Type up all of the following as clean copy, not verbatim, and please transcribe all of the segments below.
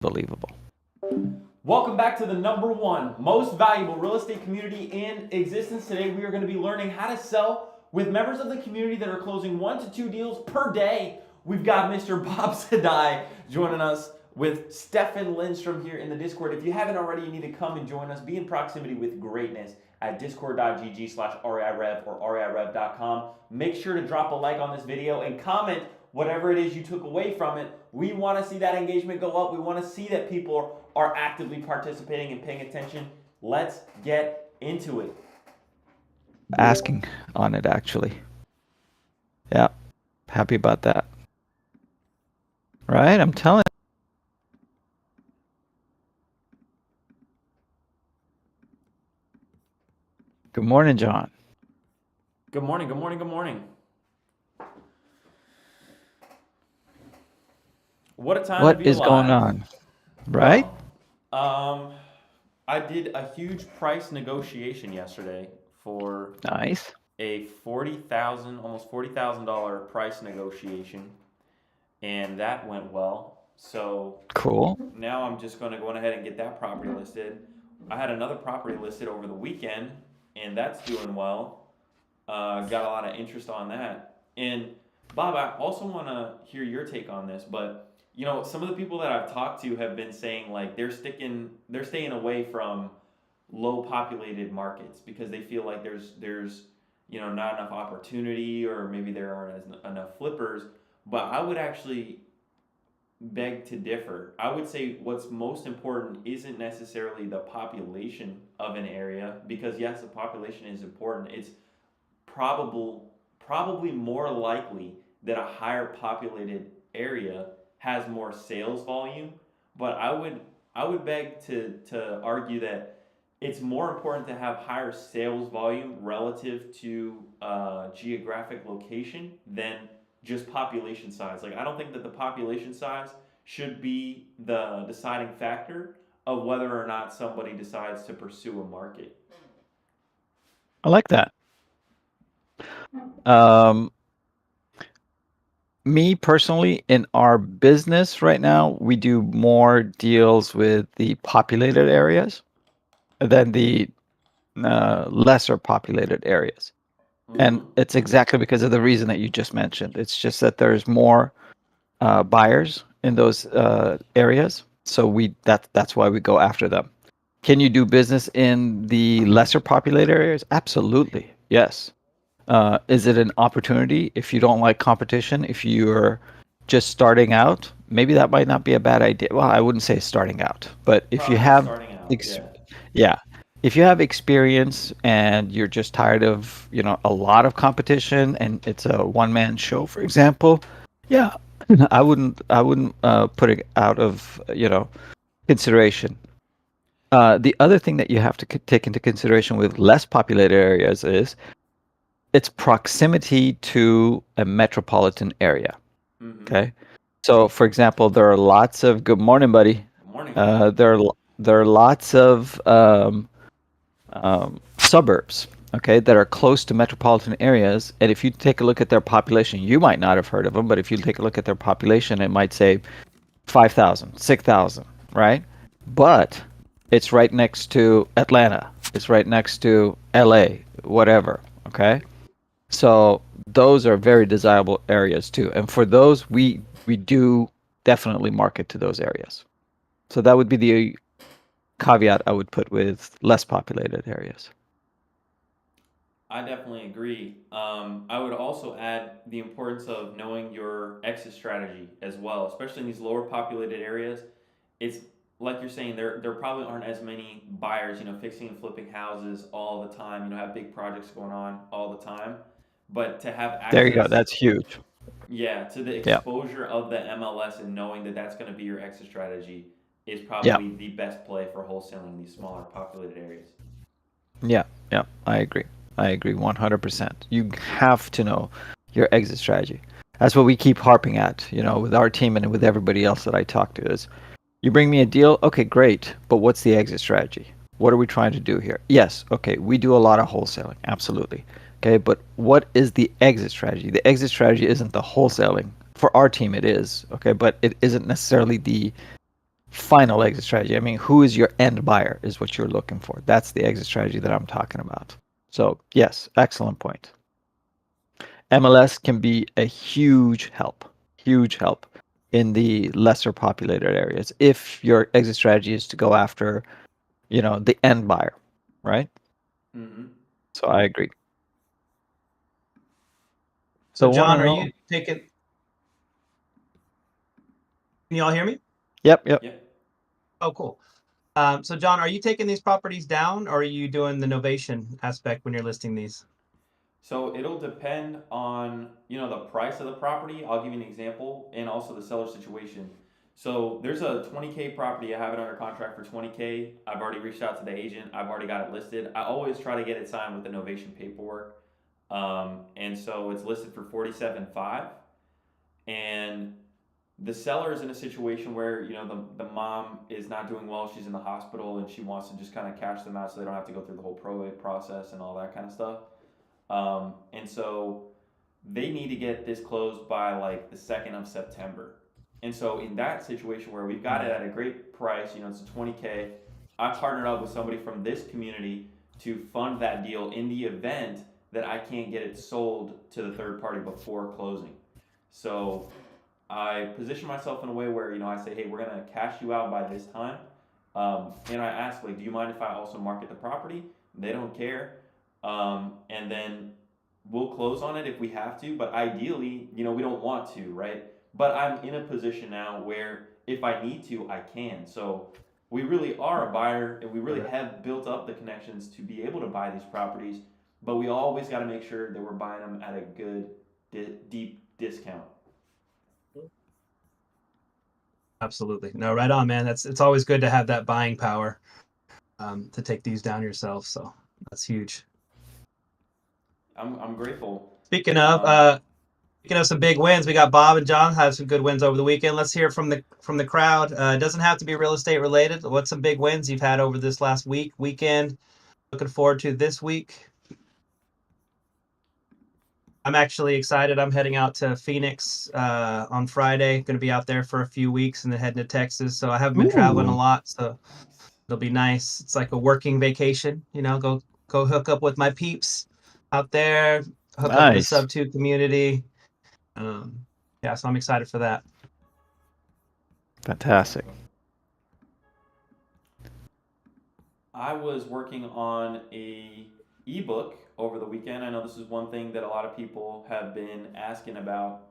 unbelievable. Welcome back to the #1 most valuable real estate community in existence. Today we are going to be learning how to sell with members of the community that are closing 1 to 2 deals per day. We've got Mr. Bob Saadai joining us with Stefan Lindstrom here in the Discord. If you haven't already, you need to come and join us. Be in proximity with greatness at discord.gg/reirev or reirev.com. Make sure to drop a like on this video and comment whatever it is you took away from it. We want to see that engagement go up. We want to see that people are actively participating and paying attention. Let's get into it. Asking on it, actually. Yeah, happy about that. Right, I'm telling you. Good morning, John. Good morning, good morning, good morning. What a time to What be is going alive. on? Right? Well, I did a huge price negotiation yesterday for Nice. a almost $40,000 price negotiation, and that went well. So Cool. now I'm just going to go ahead and get that property listed. I had another property listed over the weekend, and that's doing well. Got a lot of interest on that. And Bob, I also want to hear your take on this, but some of the people that I've talked to have been saying like they're staying away from low populated markets because they feel like there's not enough opportunity, or maybe there aren't enough flippers. But I would actually beg to differ. I would say what's most important isn't necessarily the population of an area, because yes, the population is important. It's probably more likely that a higher populated area has more sales volume. But I would beg to argue that it's more important to have higher sales volume relative to geographic location than just population size. Like, I don't think that the population size should be the deciding factor of whether or not somebody decides to pursue a market. I like that. Um, Me personally, in our business right now, we do more deals with the populated areas than the lesser populated areas. And Mm-hmm. it's exactly because of the reason that you just mentioned. It's just that there's more buyers in those areas, so that's why we go after them. Can you do business in the lesser populated areas? Absolutely, yes. Is it an opportunity if you don't like competition? If you're just starting out, maybe that might not be a bad idea. Well, I wouldn't say starting out, but if you Probably just have, starting out, ex- yeah. yeah, if you have experience and you're just tired of, a lot of competition and it's a one-man show, for example, yeah, I wouldn't put it out of, consideration. The other thing that you have to take into consideration with less populated areas is its proximity to a metropolitan area. Mm-hmm. Okay. So, for example, there are lots of good morning, buddy. Good morning, good Uh, morning. there are there are lots of suburbs, okay, that are close to metropolitan areas. And if you take a look at their population, you might not have heard of them, but if you take a look at their population, it might say 5,000, 6,000, right? But it's right next to Atlanta. It's right next to LA, whatever. Okay. So those are very desirable areas too. And for those, we do definitely market to those areas. So that would be the caveat I would put with less populated areas. I definitely agree. I would also add the importance of knowing your exit strategy as well, especially in these lower populated areas. It's like you're saying, there probably aren't as many buyers, fixing and flipping houses all the time, have big projects going on all the time. But to have There you go. access, That's huge. yeah, to the Yeah. exposure of the MLS and knowing that that's going to be your exit strategy is Yeah. probably the best play for wholesaling in these smaller populated areas. Yeah. Yeah. I agree. I agree 100%. You have to know your exit strategy. That's what we keep harping at, with our team and with everybody else that I talk to is you bring me a deal, okay, great, but what's the exit strategy? What are we trying to do here? Yes, okay, we do a lot of wholesaling, absolutely. Okay, but what is the exit strategy? The exit strategy isn't the wholesaling. For our team, it is, okay, but it isn't necessarily the final exit strategy. I mean, who is your end buyer is what you're looking for. That's the exit strategy that I'm talking about. So yes, excellent point. MLS can be a huge help in the lesser populated areas if your exit strategy is to go after, the end buyer, right? Mm-hmm. So I agree. So So want to John, are know? you taking? Can you all hear me? Yep, yep. Yeah. Oh, cool. So John, are you taking these properties down, or are you doing the novation aspect when you're listing these? So it'll depend on, the price of the property. I'll give you an example, and also the seller situation. So there's a 20K property. I have it under contract for 20K. I've already reached out to the agent. I've already got it listed. I always try to get it signed with the novation paperwork. And so it's listed for 47.5, and the seller is in a situation where the mom is not doing well. She's in the hospital, and she wants to just kind of cash them out so they don't have to go through the whole probate process and all that kind of stuff. And so they need to get this closed by like the 2nd of September. And so in that situation where we've got it at a great price, it's a 20K, I partnered up with somebody from this community to fund that deal in the event that I can't get it sold to the third party before closing. So I position myself in a way where, I say, hey, we're going to cash you out by this time. And I ask, like, do you mind if I also market the property? They don't care. And then we'll close on it if we have to, but ideally, we don't want to, right? But I'm in a position now where if I need to, I can. So we really are a buyer, and we really have built up the connections to be able to buy these properties, but we always got to make sure that we're buying them at a good, deep discount. Absolutely. No, right on, man. It's always good to have that buying power to take these down yourself. So that's huge. I'm grateful. Speaking Um, of some big wins, we got Bob and John had some good wins over the weekend. Let's hear from the crowd. It doesn't have to be real estate related. What's some big wins you've had over this last weekend? Looking forward to this week. I'm actually excited. I'm heading out to Phoenix on Friday. Going to be out there for a few weeks and then heading to Texas. So I haven't been traveling a Ooh, lot, so nice. it'll be nice. It's like a working vacation, go hook up with my peeps out there, hook up with the nice. sub 2 community. Um, yeah, so I'm excited for that. Fantastic. I was working on a ebook over the weekend. I know this is one thing that a lot of people have been asking about.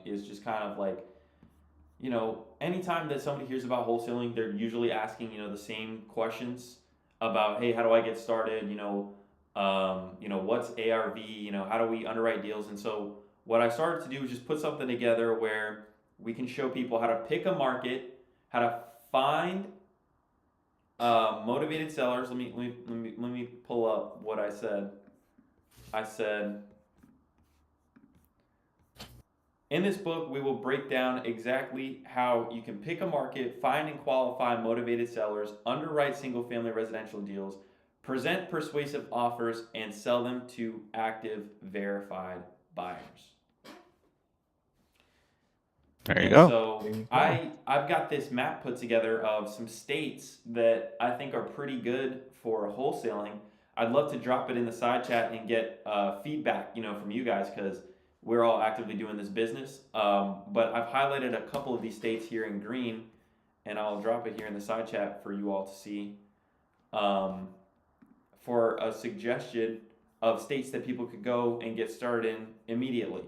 Is just kind of like, anytime that somebody hears about wholesaling, they're usually asking, the same questions about, hey, how do I get started? What's ARV? How do we underwrite deals? And so what I started to do was just put something together where we can show people how to pick a market, how to find motivated sellers. Let me pull up what I said. I said, in this book, we will break down exactly how you can pick a market, find and qualify motivated sellers, underwrite single family residential deals, present persuasive offers, and sell them to active, verified buyers. There you And go. so I've got this map put together of some states that I think are pretty good for wholesaling. I'd love to drop it in the side chat and get feedback, from you guys, because we're all actively doing this business. But I've highlighted a couple of these states here in green, and I'll drop it here in the side chat for you all to see, um, for a suggestion of states that people could go and get started in immediately.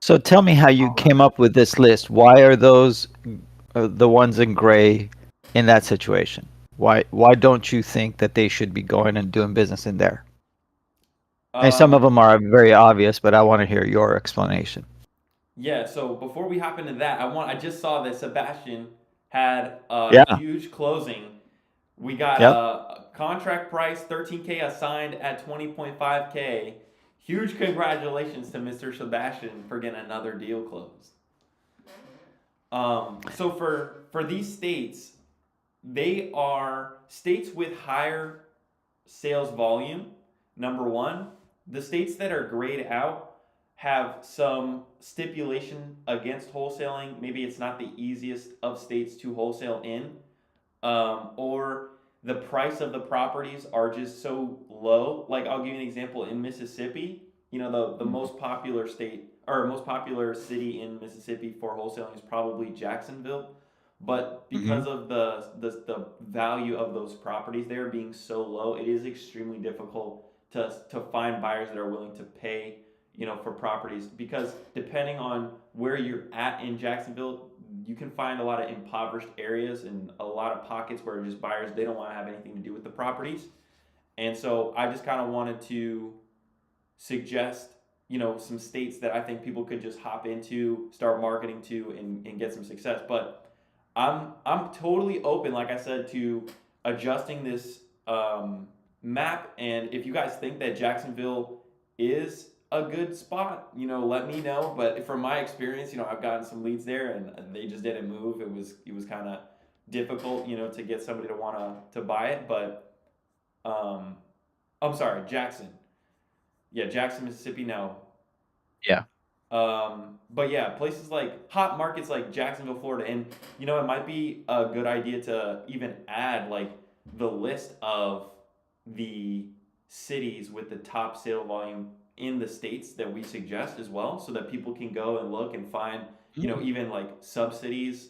So tell me how you All right. came up with this list. Why are those the ones in gray in that situation? Why don't you think that they should be going and doing business in there? And some of Um, them are very obvious, but I want to hear your explanation. Yeah, so before we hop into that, I just saw that Sebastian had a Yeah. huge closing. We got Yep. a contract price 13K assigned at 20.5K. Huge congratulations to Mr. Sebastian for getting another deal closed. So for these states, they are states with higher sales volume. Number one, the states that are grayed out, have some stipulation against wholesaling. Maybe it's not the easiest of states to wholesale in, or the price of the properties are just so low. Like I'll give you an example in Mississippi. You know, the most popular state or most popular city in Mississippi for wholesaling is probably Jacksonville. But Mm-hmm. because of the value of those properties there being so low, it is extremely difficult to find buyers that are willing to pay, you know, for properties, because depending on where you're at in Jacksonville, you can find a lot of impoverished areas and a lot of pockets where just buyers, they don't want to have anything to do with the properties. And so I just kind of wanted to suggest, you know, some states that I think people could just hop into, start marketing to, and get some success. But I'm totally open, like I said, to adjusting this map. And if you guys think that Jacksonville is a good spot, you know, let me know. But from my experience, you know, I've gotten some leads there, and they just didn't move. It was kind of difficult, you know, to get somebody to want to buy it. But um, I'm sorry, Jackson. Yeah, Jackson, Mississippi. No. Yeah. But yeah, places like hot markets like Jacksonville, Florida, and you know, it might be a good idea to even add like the list of the cities with the top sale volume in the states that we suggest as well, so that people can go and look and find, you know, even like sub cities,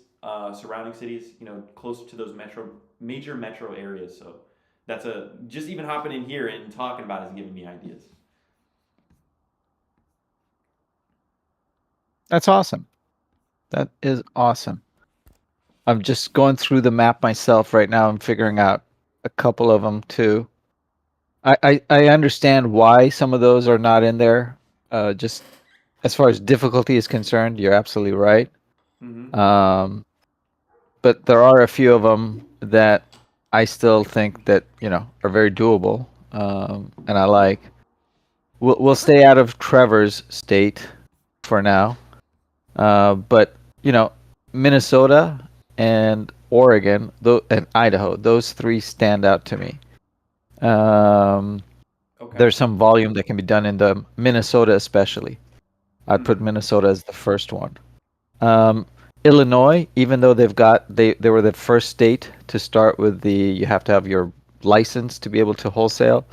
surrounding cities, you know, closer to those major metro areas. So that's a just even hopping in here and talking about it is giving me ideas. That's awesome. That is awesome. I'm just going through the map myself right now and figuring out a couple of them too. I understand why some of those are not in there. Just as far as difficulty is concerned, you're absolutely right. Mm-hmm. But there are a few of them that I still think that, you know, are very doable. And I like. We'll stay out of Trevor's state for now. But you know, Minnesota and Oregon, and Idaho, those three stand out to me. Okay. There's some volume that can be done in the Minnesota, especially. I'd put Mm-hmm. Minnesota as the first one. Um, Illinois, even though they were the first state to start with you have to have your license to be able to wholesale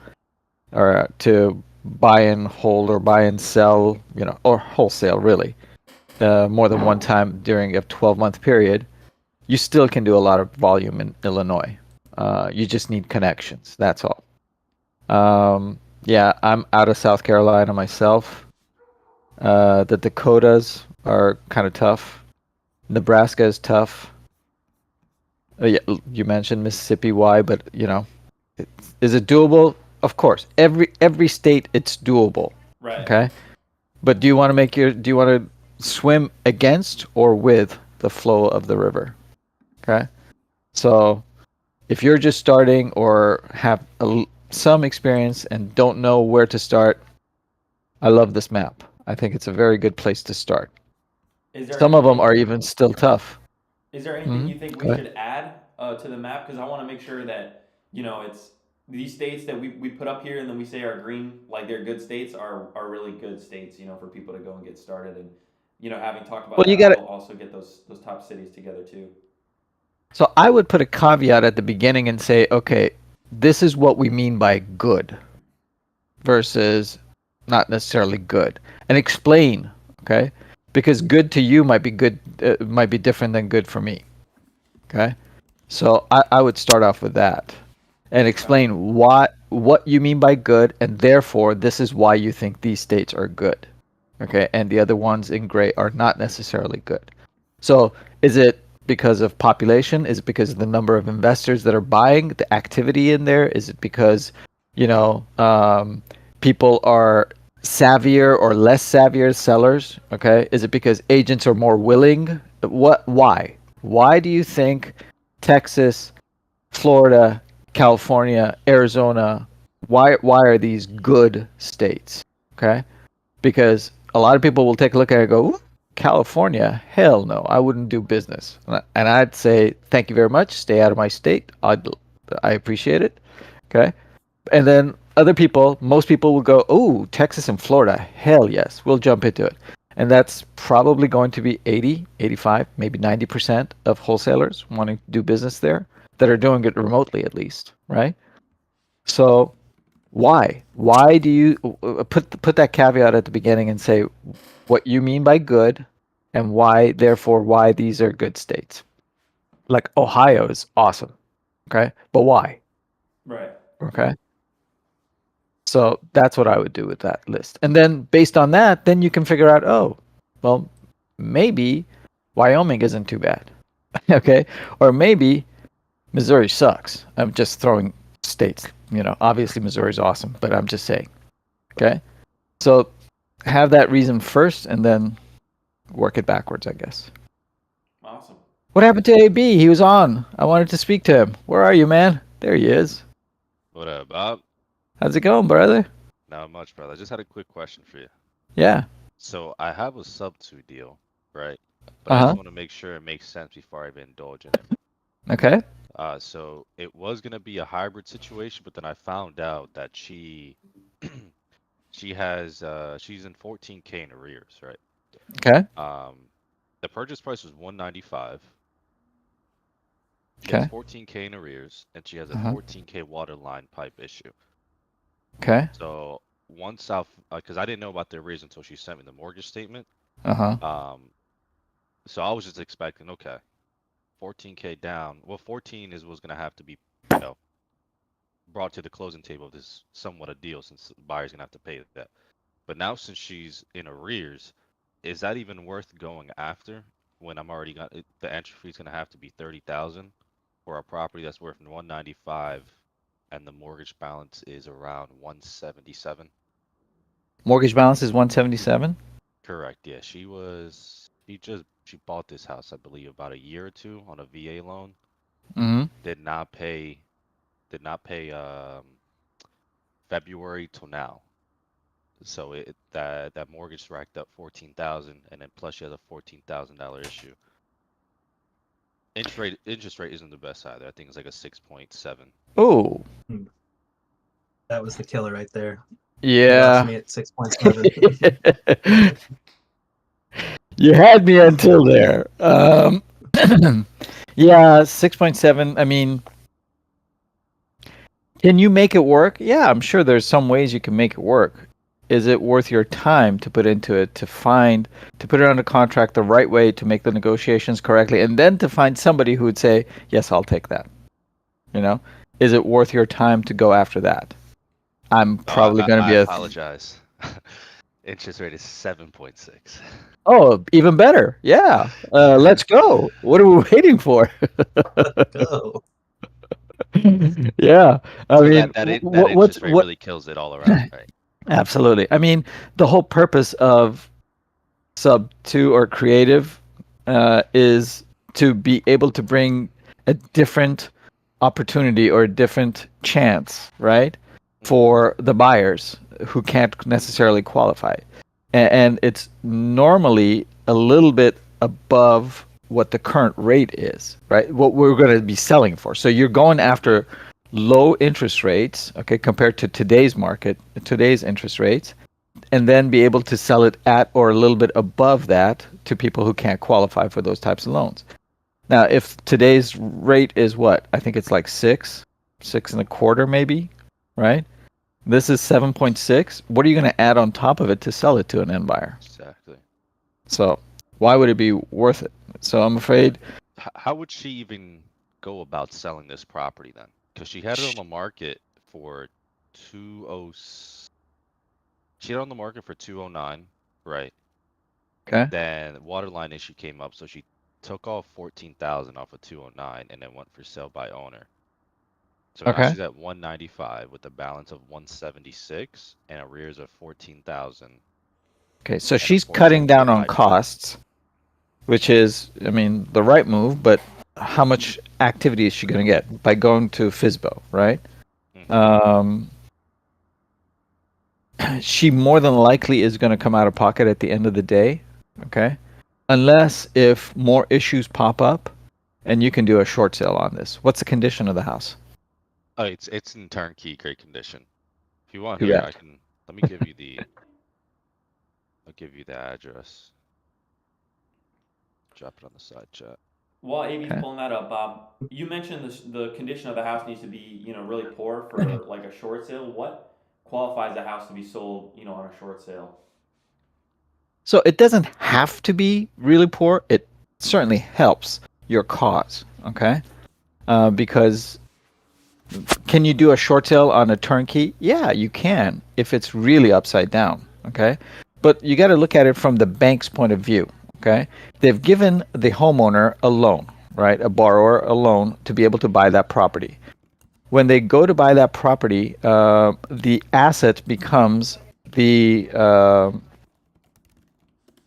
or to buy and hold or buy and sell, you know, or wholesale really, more than one time during a 12-month period. You still can do a lot of volume in Illinois. You just need connections. That's all. Yeah, I'm out of South Carolina myself. The Dakotas are kind of tough. Nebraska is tough. Yeah, you mentioned Mississippi. Why? But you know, is it doable? Of course. Every state, it's doable. Right. Okay. But do you want to swim against or with the flow of the river? Okay. So if you're just starting or have some experience and don't know where to start, I love this map. I think it's a very good place to start. Is there Some of them are anything? even still tough. Is there anything Hmm. you think Go we ahead. should add to the map? Because I want to make sure that, you know, it's these states that we put up here and then we say are green, like they're good states, are really good states, you know, for people to go and get started. And you know, having talked about Well, you that, I got to. will also get those top cities together too. So I would put a caveat at the beginning and say, okay, this is what we mean by good versus not necessarily good, and explain. Okay, because good to you might be good, might be different than good for me. Okay, so I would start off with that and Okay. explain what you mean by good, and therefore this is why you think these states are good. Okay, and the other ones in gray are not necessarily good. So is it because of population? Is it because of the number of investors that are buying, the activity in there? Is it because, you know, people are savvier or less savvier sellers? Okay, is it because agents are more willing? Why? Why do you think Texas, Florida, California, Arizona, why are these good states? Okay? Because a lot of people will take a look at it and go, "Ooh, California, hell no, I wouldn't do business." And I'd say, thank you very much, stay out of my state. I appreciate it. Okay? And then other people, most people will go, oh, Texas and Florida, hell yes, we'll jump into it. And that's probably going to be 80, 85, maybe 90% of wholesalers wanting to do business there that are doing it remotely at least, right? So why? Why do you put that caveat at the beginning and say what you mean by good and why, therefore, why these are good states? Like Ohio is awesome, okay? But why? Right. Okay. So that's what I would do with that list. And then based on that, then you can figure out, oh, well, maybe Wyoming isn't too bad. Okay. Or maybe Missouri sucks. I'm just throwing states, obviously Missouri's awesome, but I'm just saying. Okay. So have that reason first and then work it backwards, I guess. Awesome. What happened to AB? He was on. I wanted to speak to him. Where are you, man? There he is. What up, Bob? How's it going, brother? Not much, brother. I just had a quick question for you. Yeah. So I have a sub-2 deal, right? But I just want to make sure it makes sense before I even indulge in it. Okay. So it was gonna be a hybrid situation, but then I found out that she's in 14K in arrears, right? Okay. The purchase price was 195. She Okay. has 14K in arrears, and she has a 14K water line pipe issue. Okay. So once because I didn't know about the arrears until she sent me the mortgage statement. So I was just expecting, okay, 14K down. Well, 14 was going to have to be, brought to the closing table of this somewhat a deal since the buyer's going to have to pay that. But now since she's in arrears, is that even worth going after when I'm already got the entry fee is going to have to be 30,000 for a property that's worth 195 and the mortgage balance is around 177? Mortgage balance is 177? Correct. Yeah, she bought this house, I believe, about a year or two on a VA loan. Mm-hmm. Did not pay February till now. So that mortgage racked up 14,000, and then plus she has a $14,000 issue. Interest rate isn't the best either. I think it's like a 6.7. Oh. That was the killer right there. Yeah. You lost me at 6.7. You had me until there. Yeah, 6.7. I mean, can you make it work? Yeah, I'm sure there's some ways you can make it work. Is it worth your time to put into it, to put it under contract the right way, to make the negotiations correctly, and then to find somebody who would say, yes, I'll take that? Is it worth your time to go after that? I'm probably going to be I apologize. Interest rate is 7.6. Oh, even better. Yeah. Let's go. What are we waiting for? Go. Yeah. So that interest rate really kills it all around, right? Absolutely. I mean, the whole purpose of sub 2 or creative is to be able to bring a different opportunity or a different chance, right? For the buyers who can't necessarily qualify. And it's normally a little bit above what the current rate is, right? What we're going to be selling for. So you're going after low interest rates, okay, compared to today's market, today's interest rates, and then be able to sell it at or a little bit above that to people who can't qualify for those types of loans. Now, if today's rate is what? I think it's like 6.25 maybe, right? This is 7.6. What are you going to add on top of it to sell it to an end buyer? Exactly. So why would it be worth it? So I'm afraid. How would she even go about selling this property then? Because she had it on the market for 209, right? Okay. Then water line issue came up, so she took off 14,000 off of 209 and then went for sale by owner. So now she's at 195 with a balance of 176 and arrears of 14,000. Okay, so she's cutting down on costs, which is, I mean, the right move, but how much activity is she going to get by going to FSBO, right? She more than likely is going to come out of pocket at the end of the day, okay? Unless if more issues pop up and you can do a short sale on this. What's the condition of the house? Oh, it's in turnkey, great condition. If you want Too here, bad. I can. Let me give you the. I'll give you the address. Drop it on the side chat. While AB's Okay. pulling that up, Bob, you mentioned the condition of the house needs to be, really poor for like a short sale. What qualifies a house to be sold, on a short sale? So it doesn't have to be really poor. It certainly helps your cause. Okay. Because can you do a short sale on a turnkey? Yeah, you can if it's really upside down. Okay. But you got to look at it from the bank's point of view. Okay. They've given the homeowner a loan, right? A borrower a loan to be able to buy that property. When they go to buy that property, the asset becomes the.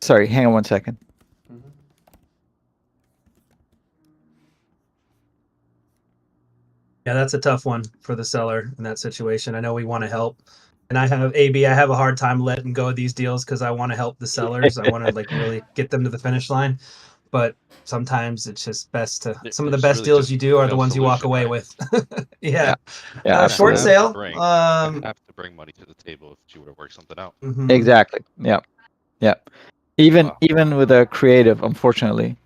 Sorry, hang on one second. Mm-hmm. Yeah, that's a tough one for the seller in that situation. I know we want to help. And I have AB, I have a hard time letting go of these deals because I want to help the sellers. I want to like really get them to the finish line. But sometimes it's just best to some of the There's best really deals just you do are the no ones you walk solution, away right? with. Yeah, Yeah. yeah, You're Short gonna have absolutely. to sale. bring. You're gonna have to bring money to the table if you were to work something out. Mhm. Exactly. Yeah, yeah. Even Wow. even with a creative, unfortunately,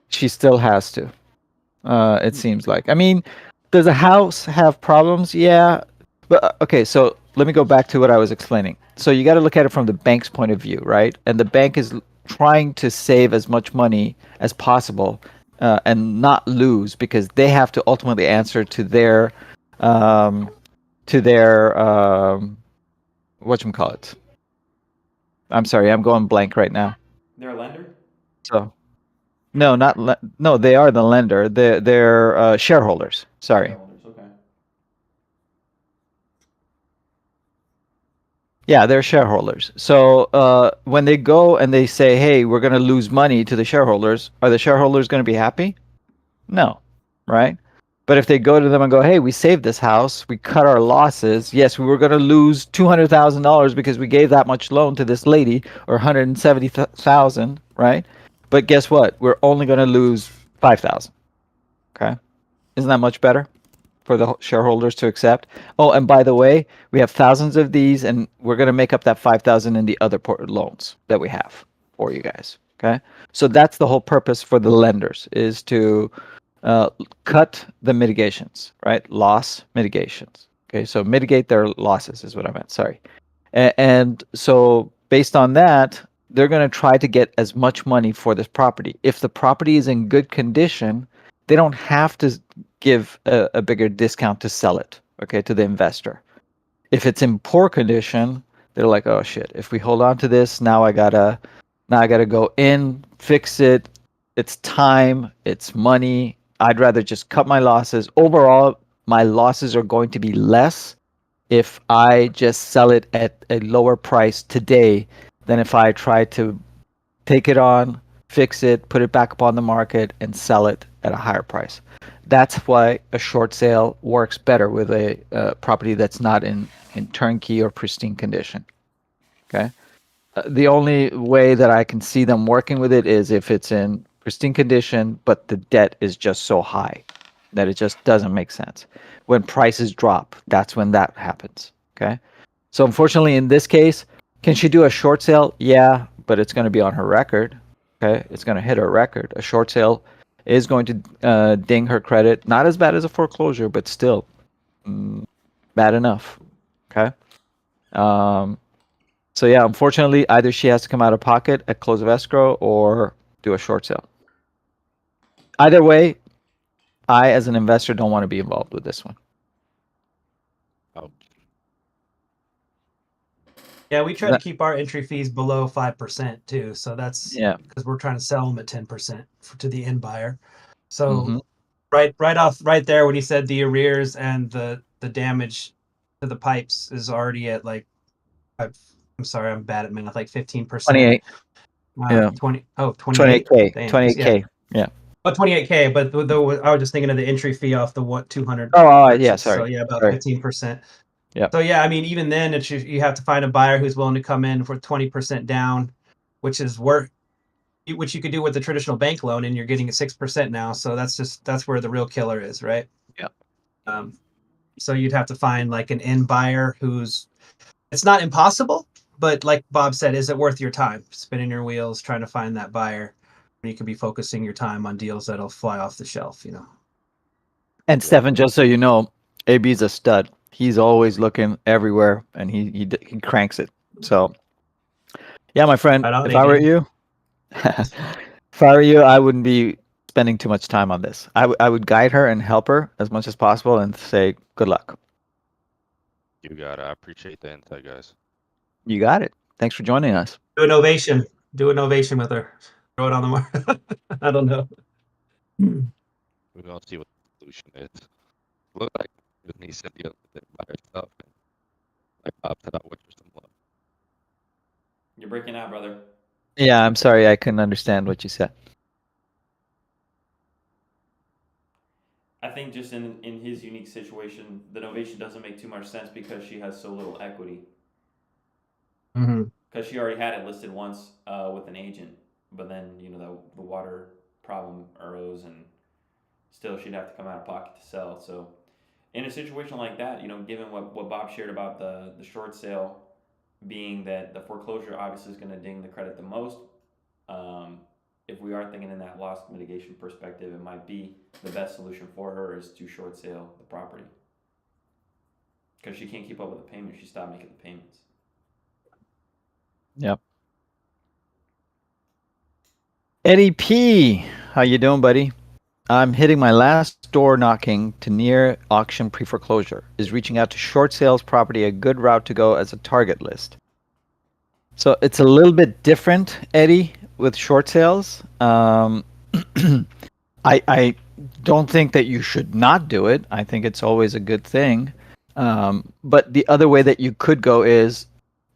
she still has to. It seems like. I mean, does a house have problems? Yeah, but okay. So let me go back to what I was explaining. So you got to look at it from the bank's point of view, right? And the bank is trying to save as much money as possible and not lose because they have to ultimately answer um, to their whatchamacallit. I'm sorry, I'm going blank right now. They're a lender? So no, no, they are the lender. They're shareholders. Sorry. Shareholders, okay. Yeah, they're shareholders. So when they go and they say, "Hey, we're going to lose money to the shareholders," are the shareholders going to be happy? No, right? But if they go to them and go, "Hey, we saved this house. We cut our losses. Yes, we were going to lose $200,000 because we gave that much loan to this lady, or 170,000, right? But guess what? We're only going to lose 5,000. Okay, isn't that much better for the shareholders to accept? Oh, and by the way, we have thousands of these, and we're going to make up that 5,000 in the other loans that we have for you guys. Okay, so that's the whole purpose for the lenders is to uh, cut the mitigations, right? Loss mitigations. Okay, so mitigate their losses is what I meant. Sorry, and so based on that, they're going to try to get as much money for this property. If the property is in good condition, they don't have to give a bigger discount to sell it, okay, to the investor. If it's in poor condition, they're like, oh shit, if we hold on to this, now I gotta go in, fix it. It's time, it's money. I'd rather just cut my losses. Overall, my losses are going to be less if I just sell it at a lower price today than if I try to take it on, fix it, put it back up on the market, and sell it at a higher price. That's why a short sale works better with a property that's not in turnkey or pristine condition. Okay. The only way that I can see them working with it is if it's in pristine condition, but the debt is just so high that it just doesn't make sense. When prices drop, that's when that happens. Okay. So unfortunately, in this case, can she do a short sale? Yeah, but it's going to be on her record. Okay, it's going to hit her record. A short sale is going to ding her credit. Not as bad as a foreclosure, but still bad enough. Okay. Um, so yeah, unfortunately, either she has to come out of pocket at close of escrow or do a short sale. Either way, I, as an investor, don't want to be involved with this one. Oh, Yeah, we try to That- keep our entry fees below 5% too. So that's yeah. because we're trying to sell them at 10% to the end buyer. So hmm right there when he said the arrears and the damage to the pipes is already at like I'm sorry, I'm bad at math, like 15%. 28. Yeah. 28. 28K. Damn. Yeah. 28K. Yeah. Oh, 28K, but I was just thinking of the entry fee off the 200 Oh, yeah. purchase. So Sorry. yeah, about Sorry. 15%. Yep. So yeah, I mean, even then, it's you have to find a buyer who's willing to come in for 20% down, which is which you could do with the traditional bank loan, and you're getting at 6% now. So that's where the real killer is, right? Yep. Um, So you'd have to find like an in buyer who's, it's not impossible, but like Bob said, is it worth your time spinning your wheels trying to find that buyer when you could be focusing your time on deals that'll fly off the shelf, you know? And Yeah. Stefan, just so you know, AB's a stud. He's always looking everywhere, and he cranks it. So, yeah, my friend, Right on, if I were AB. you, if I were you, I wouldn't be spending too much time on this. I would guide her and help her as much as possible, and say good luck. You got it. I appreciate the insight, guys. You got it. Thanks for joining us. Do an ovation. Do an ovation with her. Throw it on the market. I don't know. We're gonna see what the solution is. Look like he said the other thing by herself. Like Bob said, I wish her some luck. You're breaking out, brother. Yeah, I'm sorry, I couldn't understand what you said. I think just in his unique situation, the novation doesn't make too much sense because she has so little equity. Mm-hmm. Because she already had it listed once with an agent, but then the water problem arose, and still she'd have to come out of pocket to sell. So in a situation like that, given what Bob shared about the short sale being that the foreclosure obviously is going to ding the credit the most, if we are thinking in that loss mitigation perspective, it might be the best solution for her is to short sale the property. Because she can't keep up with the payments. She stopped making the payments. Yep. Eddie P, how you doing, buddy? I'm hitting my last door knocking to near auction pre-foreclosure. Is reaching out to short sales property a good route to go as a target list? So it's a little bit different, Eddie, with short sales. I don't think that you should not do it. I think it's always a good thing. But the other way that you could go is,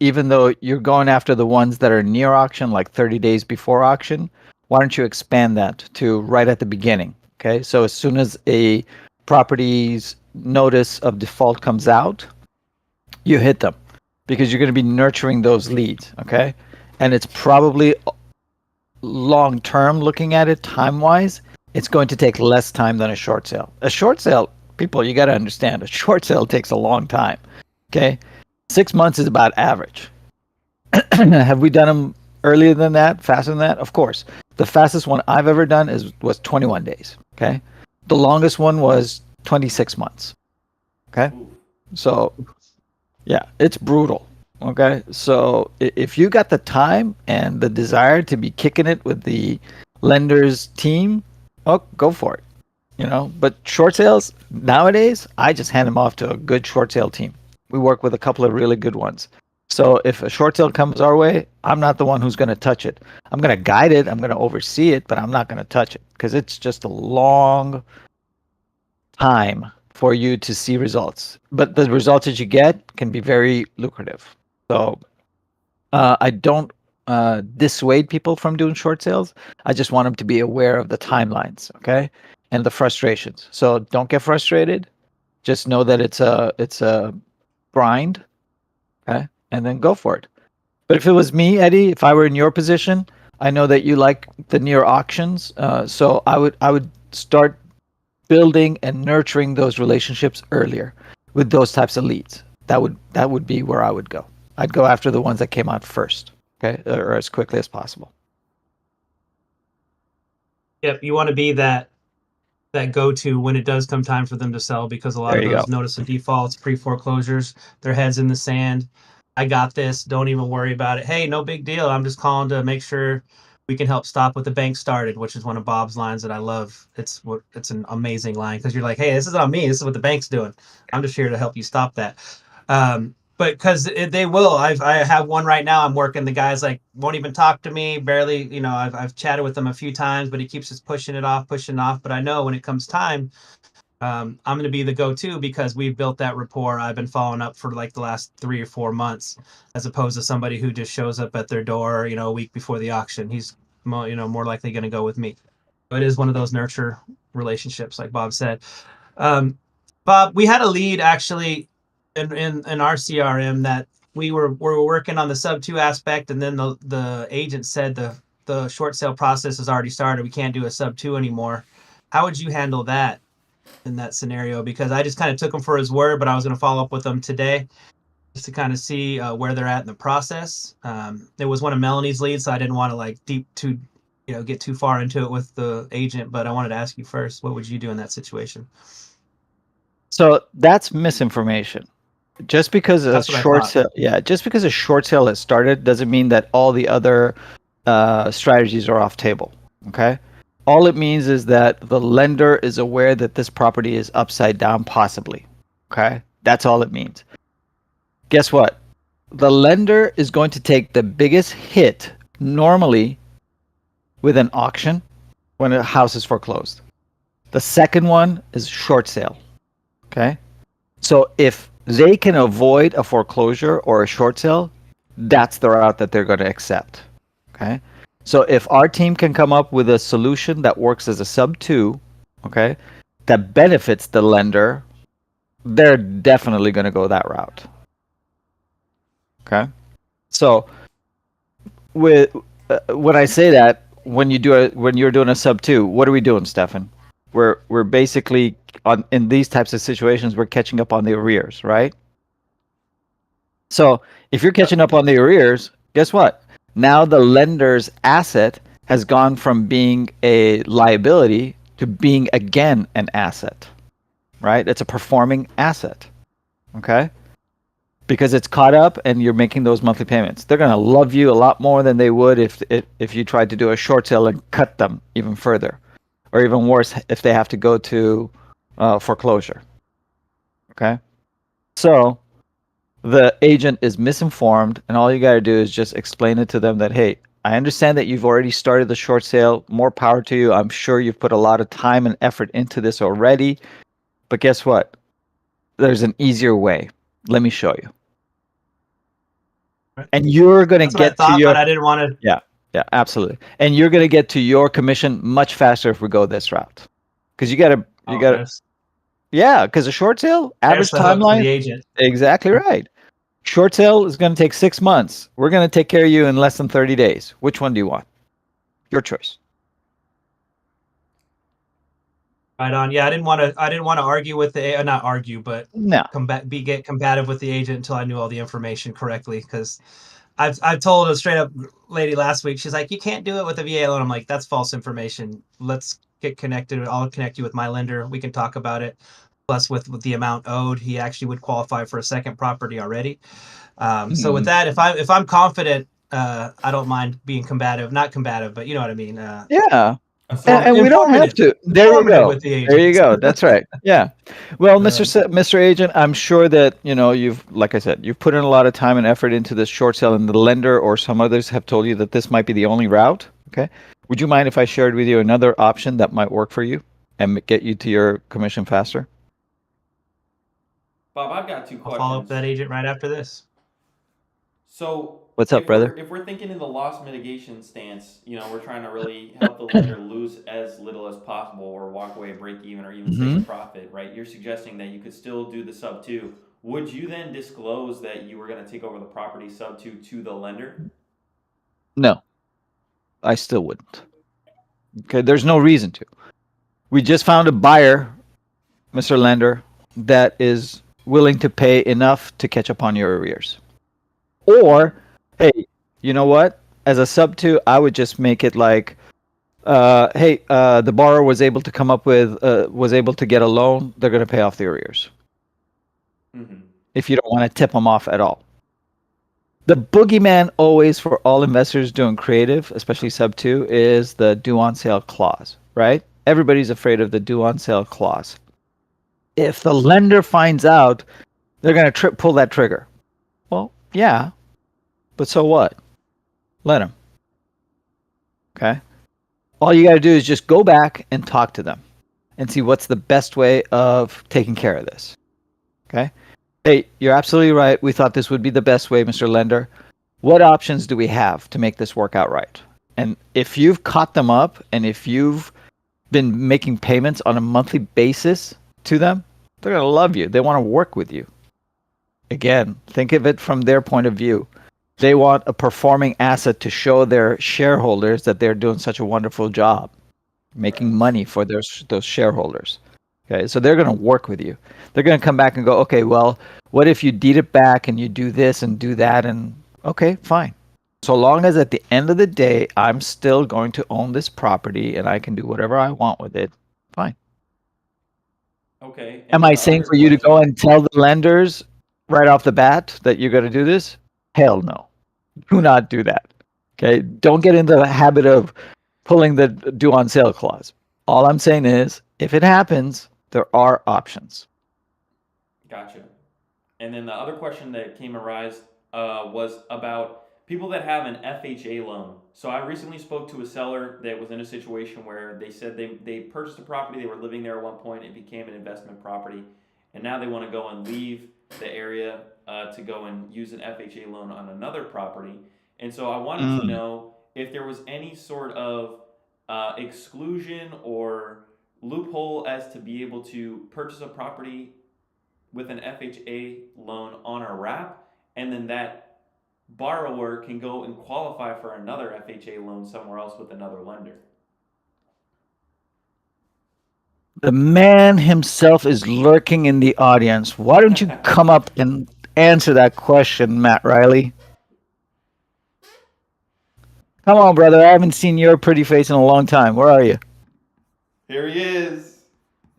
even though you're going after the ones that are near auction, like 30 days before auction, why don't you expand that to right at the beginning? Okay, so as soon as a property's notice of default comes out, you hit them, because you're going to be nurturing those leads. Okay, and it's probably long term, looking at it time wise, it's going to take less time than a short sale. A short sale, people, you got to understand, a short sale takes a long time. Okay, 6 months is about average. Have we done them earlier than that, faster than that? Of course. The fastest one I've ever done was 21 days. Okay, the longest one was 26 months. Okay, Ooh. so yeah, it's brutal. Okay, so if you got the time and the desire to be kicking it with the lender's team, oh, go for it. But short sales nowadays, I just hand them off to a good short sale team. We work with a couple of really good ones. So if a short sale comes our way, I'm not the one who's going to touch it. I'm going to guide it, I'm going to oversee it, but I'm not going to touch it, because it's just a long time for you to see results. But the results that you get can be very lucrative. So I don't dissuade people from doing short sales. I just want them to be aware of the timelines, okay, and the frustrations. So don't get frustrated. Just know that it's a grind, okay, and then go for it. But if it was me, Eddie, if I were in your position, I know that you like the near auctions, so I would start building and nurturing those relationships earlier with those types of leads. That would be where I would go. I'd go after the ones that came out first, okay, or as quickly as possible. Yep, you want to be that go-to when it does come time for them to sell, because a lot There of you those go. notice of defaults, pre-foreclosures, their heads in the sand. I got this. Don't even worry about it. Hey, no big deal. I'm just calling to make sure we can help stop what the bank started, which is one of Bob's lines that I love. It's an amazing line, because you're like, hey, this is on me. This is what the bank's doing. I'm just here to help you stop that. But because they will. I have one right now. I'm working. The guy's like, won't even talk to me. Barely, I've chatted with him a few times, but he keeps just pushing it off. But I know when it comes time, I'm going to be the go-to, because we've built that rapport. I've been following up for like the last 3 or 4 months, as opposed to somebody who just shows up at their door, a week before the auction. He's, more likely going to go with me. So it is one of those nurture relationships, like Bob said. Bob, we had a lead actually in our CRM that we were working on the sub 2 aspect, and then the agent said the short sale process has already started. We can't do a sub 2 anymore. How would you handle that? in that scenario, because I just kind of took him for his word, but I was going to follow up with him today just to kind of see where they're at in the process. It was one of Melanie's leads, so I didn't want to get too far into it with the agent, but I wanted to ask you first, what would you do in that situation? So that's misinformation. Just because a That's what I short thought. sale, just because a short sale has started doesn't mean that all the other strategies are off table. Okay. All it means is that the lender is aware that this property is upside down, possibly. Okay. That's all it means. Guess what? The lender is going to take the biggest hit normally with an auction when a house is foreclosed. The second one is short sale. Okay. So if they can avoid a foreclosure or a short sale, that's the route that they're going to accept. Okay. So if our team can come up with a solution that works as a sub 2, okay, that benefits the lender, they're definitely going to go that route. Okay. So when I say that, when you're doing a sub 2, what are we doing, Stefan? We're basically in these types of situations, we're catching up on the arrears, right? So if you're catching up on the arrears, guess what? Now the lender's asset has gone from being a liability to being again an asset, right? It's a performing asset, okay? Because it's caught up and you're making those monthly payments. They're going to love you a lot more than they would if you tried to do a short sale and cut them even further. Or even worse, if they have to go to foreclosure. Okay? So the agent is misinformed, and all you got to do is just explain it to them that, hey, I understand that you've already started the short sale. More power to you. I'm sure you've put a lot of time and effort into this already. But guess what? There's an easier way. Let me show you. And you're going to get to your... but I didn't want to... Yeah, absolutely. And you're going to get to your commission much faster if we go this route. Because you got to... Yeah, because a short sale, average timeline... The agent. Exactly right. Short sale is going to take 6 months. We're going to take care of you in less than 30 days. Which one do you want? Your choice. Right on. Yeah, I didn't want to argue with the not argue, but No. Get combative with the agent until I knew all the information correctly. Because I've told a straight up lady last week. She's like, you can't do it with a VA loan. I'm like, that's false information. Let's get connected. I'll connect you with my lender. We can talk about it. Plus, with the amount owed, he actually would qualify for a second property already. So with that, if I'm confident, I don't mind being combative. Not combative, but you know what I mean. Yeah. And we don't have to. There you go. There you go. That's right. Yeah. Well, Mr. Agent, I'm sure that, like I said, you've put in a lot of time and effort into this short sale, and the lender or some others have told you that this might be the only route. Okay. Would you mind if I shared with you another option that might work for you and get you to your commission faster? Bob, I've got 2 questions. I'll follow up with that agent right after this. So what's up, brother? If we're thinking in the loss mitigation stance, we're trying to really help the lender lose as little as possible, or walk away at break even, or even take a profit, right? You're suggesting that you could still do the sub 2. Would you then disclose that you were going to take over the property sub 2 to the lender? No, I still wouldn't. Okay, there's no reason to. We just found a buyer, Mr. Lender, that is willing to pay enough to catch up on your arrears. Or, hey, you know what? As a sub 2, I would just make it like, hey, the borrower was able to get a loan. They're going to pay off the arrears. Mm-hmm. If you don't want to tip them off at all. The boogeyman always for all investors doing creative, especially sub 2, is the due on sale clause, right? Everybody's afraid of the due on sale clause. If the lender finds out, they're going to pull that trigger. Well, yeah, but so what? Let them. Okay? All you got to do is just go back and talk to them and see what's the best way of taking care of this. Okay? Hey, you're absolutely right. We thought this would be the best way, Mr. Lender. What options do we have to make this work out right? And if you've caught them up and if you've been making payments on a monthly basis to them, they're going to love you. They want to work with you. Again, think of it from their point of view. They want a performing asset to show their shareholders that they're doing such a wonderful job, making money for those shareholders. Okay, so they're going to work with you. They're going to come back and go, okay, well, what if you deed it back and you do this and do that? And okay, fine. So long as at the end of the day, I'm still going to own this property and I can do whatever I want with it, fine. Okay. And Am then I the saying other for you to go question. and tell the lenders right off the bat that you're going to do this? Hell no. Do not do that. Okay, don't get into the habit of pulling the due on sale clause. All I'm saying is, if it happens, there are options. Gotcha. And then the other question that came arise was about people that have an FHA loan. So I recently spoke to a seller that was in a situation where they said they purchased a property, they were living there at one point, it became an investment property, and now they want to go and leave the area to go and use an FHA loan on another property. And so I wanted to know if there was any sort of exclusion or loophole as to be able to purchase a property with an FHA loan on a wrap, and then that borrower can go and qualify for another FHA loan somewhere else with another lender. The man himself is lurking in the audience. Why don't you come up and answer that question, Matt Riley? Come on, brother. I haven't seen your pretty face in a long time. Where are you? Here he is.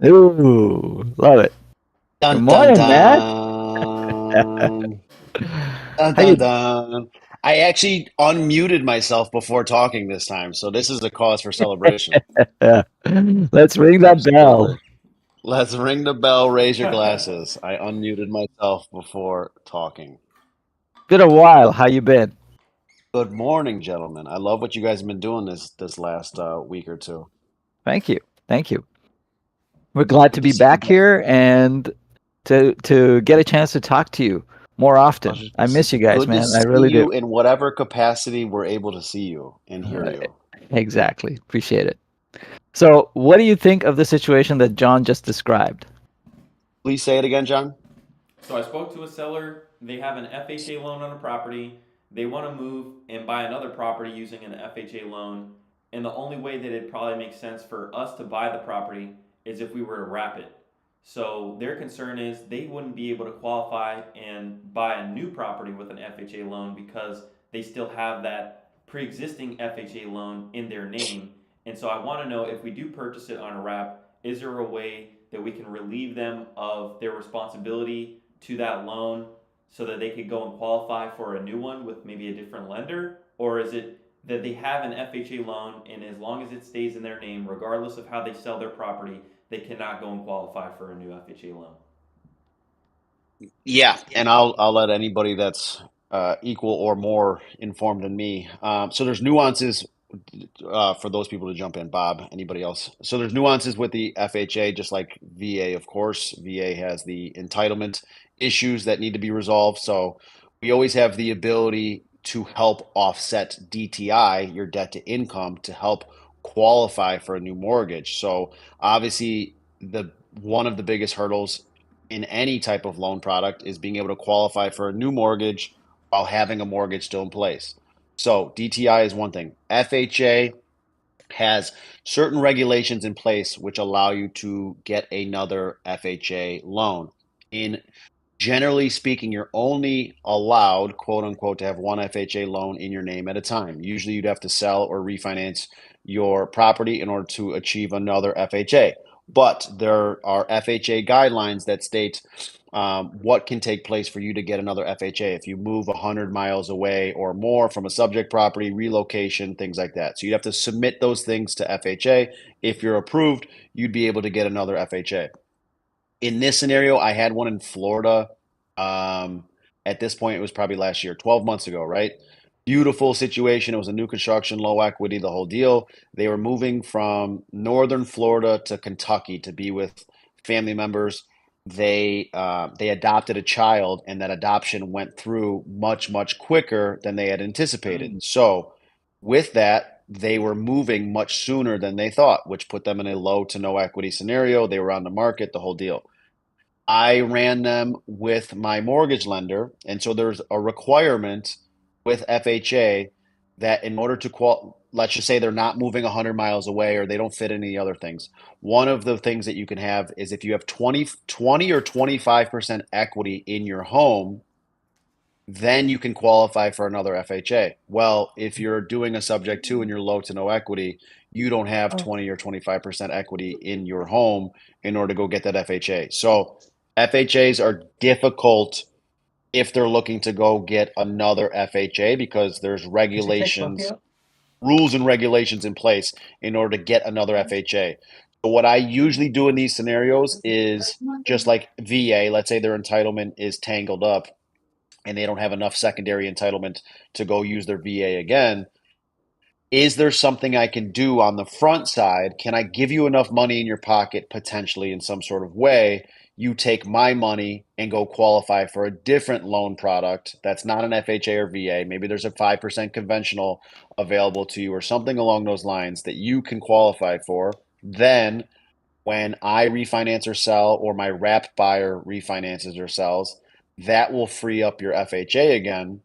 Ooh, love it. Good Dun dun morning, Matt. dun. Dun How dun you? dun. I actually unmuted myself before talking this time, so this is a cause for celebration. Let's ring that bell. Absolutely. Let's ring the bell, raise your glasses. I unmuted myself before talking. Been a while. How you been? Good morning, gentlemen. I love what you guys have been doing this last week or two. Thank you. Thank you. We're glad to Good to be see you back guys. here and to get a chance to talk to you more often. Pleasure I to see, miss you guys, good to man. I see really do. you in whatever capacity we're able to see you and hear Uh, you. exactly. Appreciate it. So, what do you think of the situation that John just described? Please say it again, John. So I spoke to a seller. They have an FHA loan on a property. They want to move and buy another property using an FHA loan. And the only way that it probably makes sense for us to buy the property is if we were to wrap it. So their concern is they wouldn't be able to qualify and buy a new property with an FHA loan because they still have that pre-existing FHA loan in their name. And so I want to know if we do purchase it on a wrap, is there a way that we can relieve them of their responsibility to that loan so that they could go and qualify for a new one with maybe a different lender? Or is it that they have an FHA loan and as long as it stays in their name, regardless of how they sell their property, they cannot go and qualify for a new FHA loan? Yeah, and I'll let anybody that's equal or more informed than me. So there's nuances for those people to jump in. Bob, anybody else? So there's nuances with the FHA, just like VA, of course. VA has the entitlement issues that need to be resolved. So we always have the ability to help offset DTI, your debt to income, to help qualify for a new mortgage. So obviously, the one of the biggest hurdles in any type of loan product is being able to qualify for a new mortgage while having a mortgage still in place. So DTI is one thing. FHA has certain regulations in place which allow you to get another FHA loan. In generally speaking, you're only allowed, quote unquote, to have one FHA loan in your name at a time. Usually you'd have to sell or refinance your property in order to achieve another FHA. But there are FHA guidelines that state what can take place for you to get another FHA if you move 100 miles away or more from a subject property, relocation, things like that. So you'd have to submit those things to FHA. If you're approved, you'd be able to get another FHA. In this scenario, I had one in Florida. At this point, it was probably last year, 12 months ago, right? Beautiful situation. It was a new construction, low equity, the whole deal. They were moving from northern Florida to Kentucky to be with family members. They adopted a child, and that adoption went through much quicker than they had anticipated. So, with that, they were moving much sooner than they thought, which put them in a low to no equity scenario. They were on the market, the whole deal. I ran them with my mortgage lender, and so there's a requirement with FHA that in order to let's just say they're not moving 100 miles away or they don't fit any other things. One of the things that you can have is if you have 20 or 25% equity in your home, then you can qualify for another FHA. Well, if you're doing a subject to and you're low to no equity, you don't have 20 or 25% equity in your home in order to go get that FHA. So FHAs are difficult if they're looking to go get another FHA because there's regulations, rules and regulations in place in order to get another FHA. So what I usually do in these scenarios is just like VA, let's say their entitlement is tangled up and they don't have enough secondary entitlement to go use their VA again. Is there something I can do on the front side? Can I give you enough money in your pocket potentially in some sort of way? You take my money and go qualify for a different loan product that's not an FHA or VA. Maybe there's a 5% conventional available to you or something along those lines that you can qualify for. Then when I refinance or sell or my wrap buyer refinances or sells, that will free up your FHA again.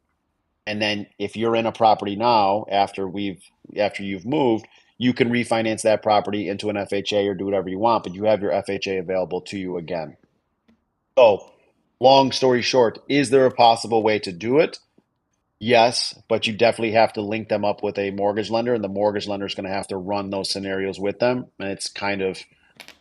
And then if you're in a property now after you've moved, you can refinance that property into an FHA or do whatever you want, but you have your FHA available to you again. So, long story short, is there a possible way to do it? Yes, but you definitely have to link them up with a mortgage lender, and the mortgage lender is going to have to run those scenarios with them. And it's kind of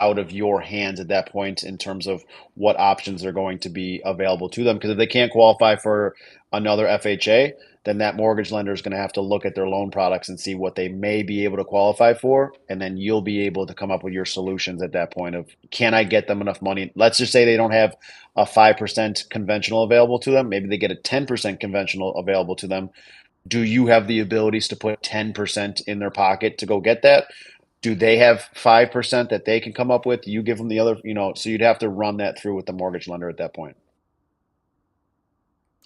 out of your hands at that point in terms of what options are going to be available to them. Because if they can't qualify for another FHA, then that mortgage lender is going to have to look at their loan products and see what they may be able to qualify for. And then you'll be able to come up with your solutions at that point of, can I get them enough money? Let's just say they don't have a 5% conventional available to them. Maybe they get a 10% conventional available to them. Do you have the abilities to put 10% in their pocket to go get that? Do they have 5% that they can come up with? You give them the other, so you'd have to run that through with the mortgage lender at that point.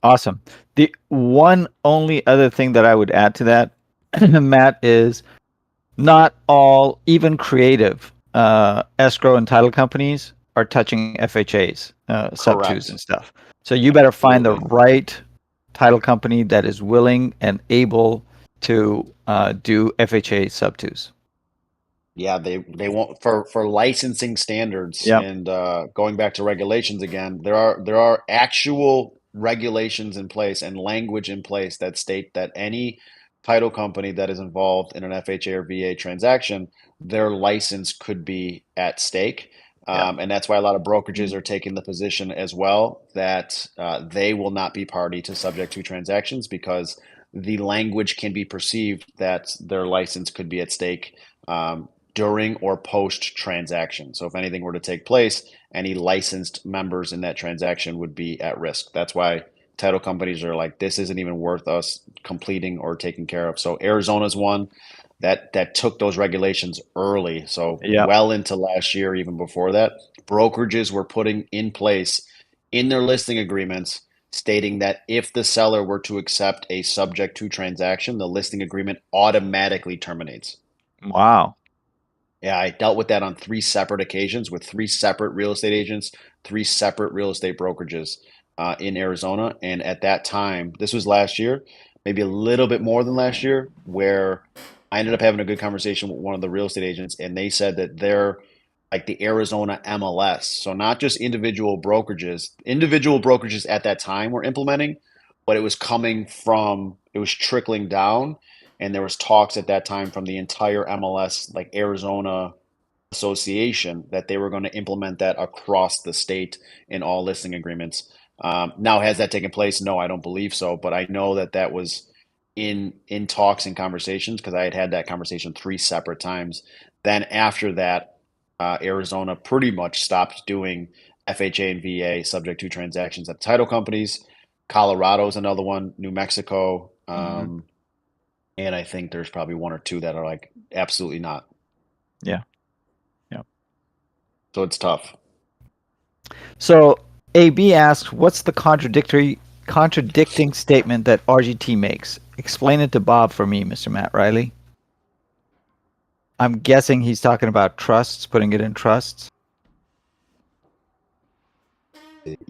Awesome. The one only other thing that I would add to that, Matt, is not all, even creative escrow and title companies are touching FHAs, sub twos Correct. and stuff. So you better find the Absolutely. right title company that is willing and able to do FHA sub twos. Yeah, they won't for licensing standards Yep. and going back to regulations again. There are actual regulations in place and language in place that state that any title company that is involved in an FHA or VA transaction, their license could be at stake. Yeah. And that's why a lot of brokerages are taking the position as well that they will not be party to subject to transactions because the language can be perceived that their license could be at stake. During or post transaction. So if anything were to take place, any licensed members in that transaction would be at risk. That's why title companies are like, this isn't even worth us completing or taking care of. So Arizona's one that took those regulations early. So Yep. well into last year, even before that, brokerages were putting in place in their listing agreements stating that if the seller were to accept a subject to transaction, the listing agreement automatically terminates. Wow. Yeah, I dealt with that on 3 separate occasions with 3 separate real estate agents, 3 separate real estate brokerages in Arizona. And at that time, this was last year, maybe a little bit more than last year, where I ended up having a good conversation with one of the real estate agents, and they said that they're like the Arizona MLS. So not just individual brokerages. Individual brokerages at that time were implementing, but it was trickling down and there was talks at that time from the entire MLS, like Arizona Association, that they were going to implement that across the state in all listing agreements. Now, has that taken place? No, I don't believe so. But I know that that was in talks and conversations because I had that conversation 3 separate times. Then after that, Arizona pretty much stopped doing FHA and VA subject to transactions at title companies. Colorado's another one. New Mexico. And I think there's probably 1 or 2 that are like, absolutely not. Yeah. Yeah. So it's tough. So AB asks, what's the contradicting statement that RGT makes? Explain it to Bob for me, Mr. Matt Riley. I'm guessing he's talking about trusts, putting it in trusts.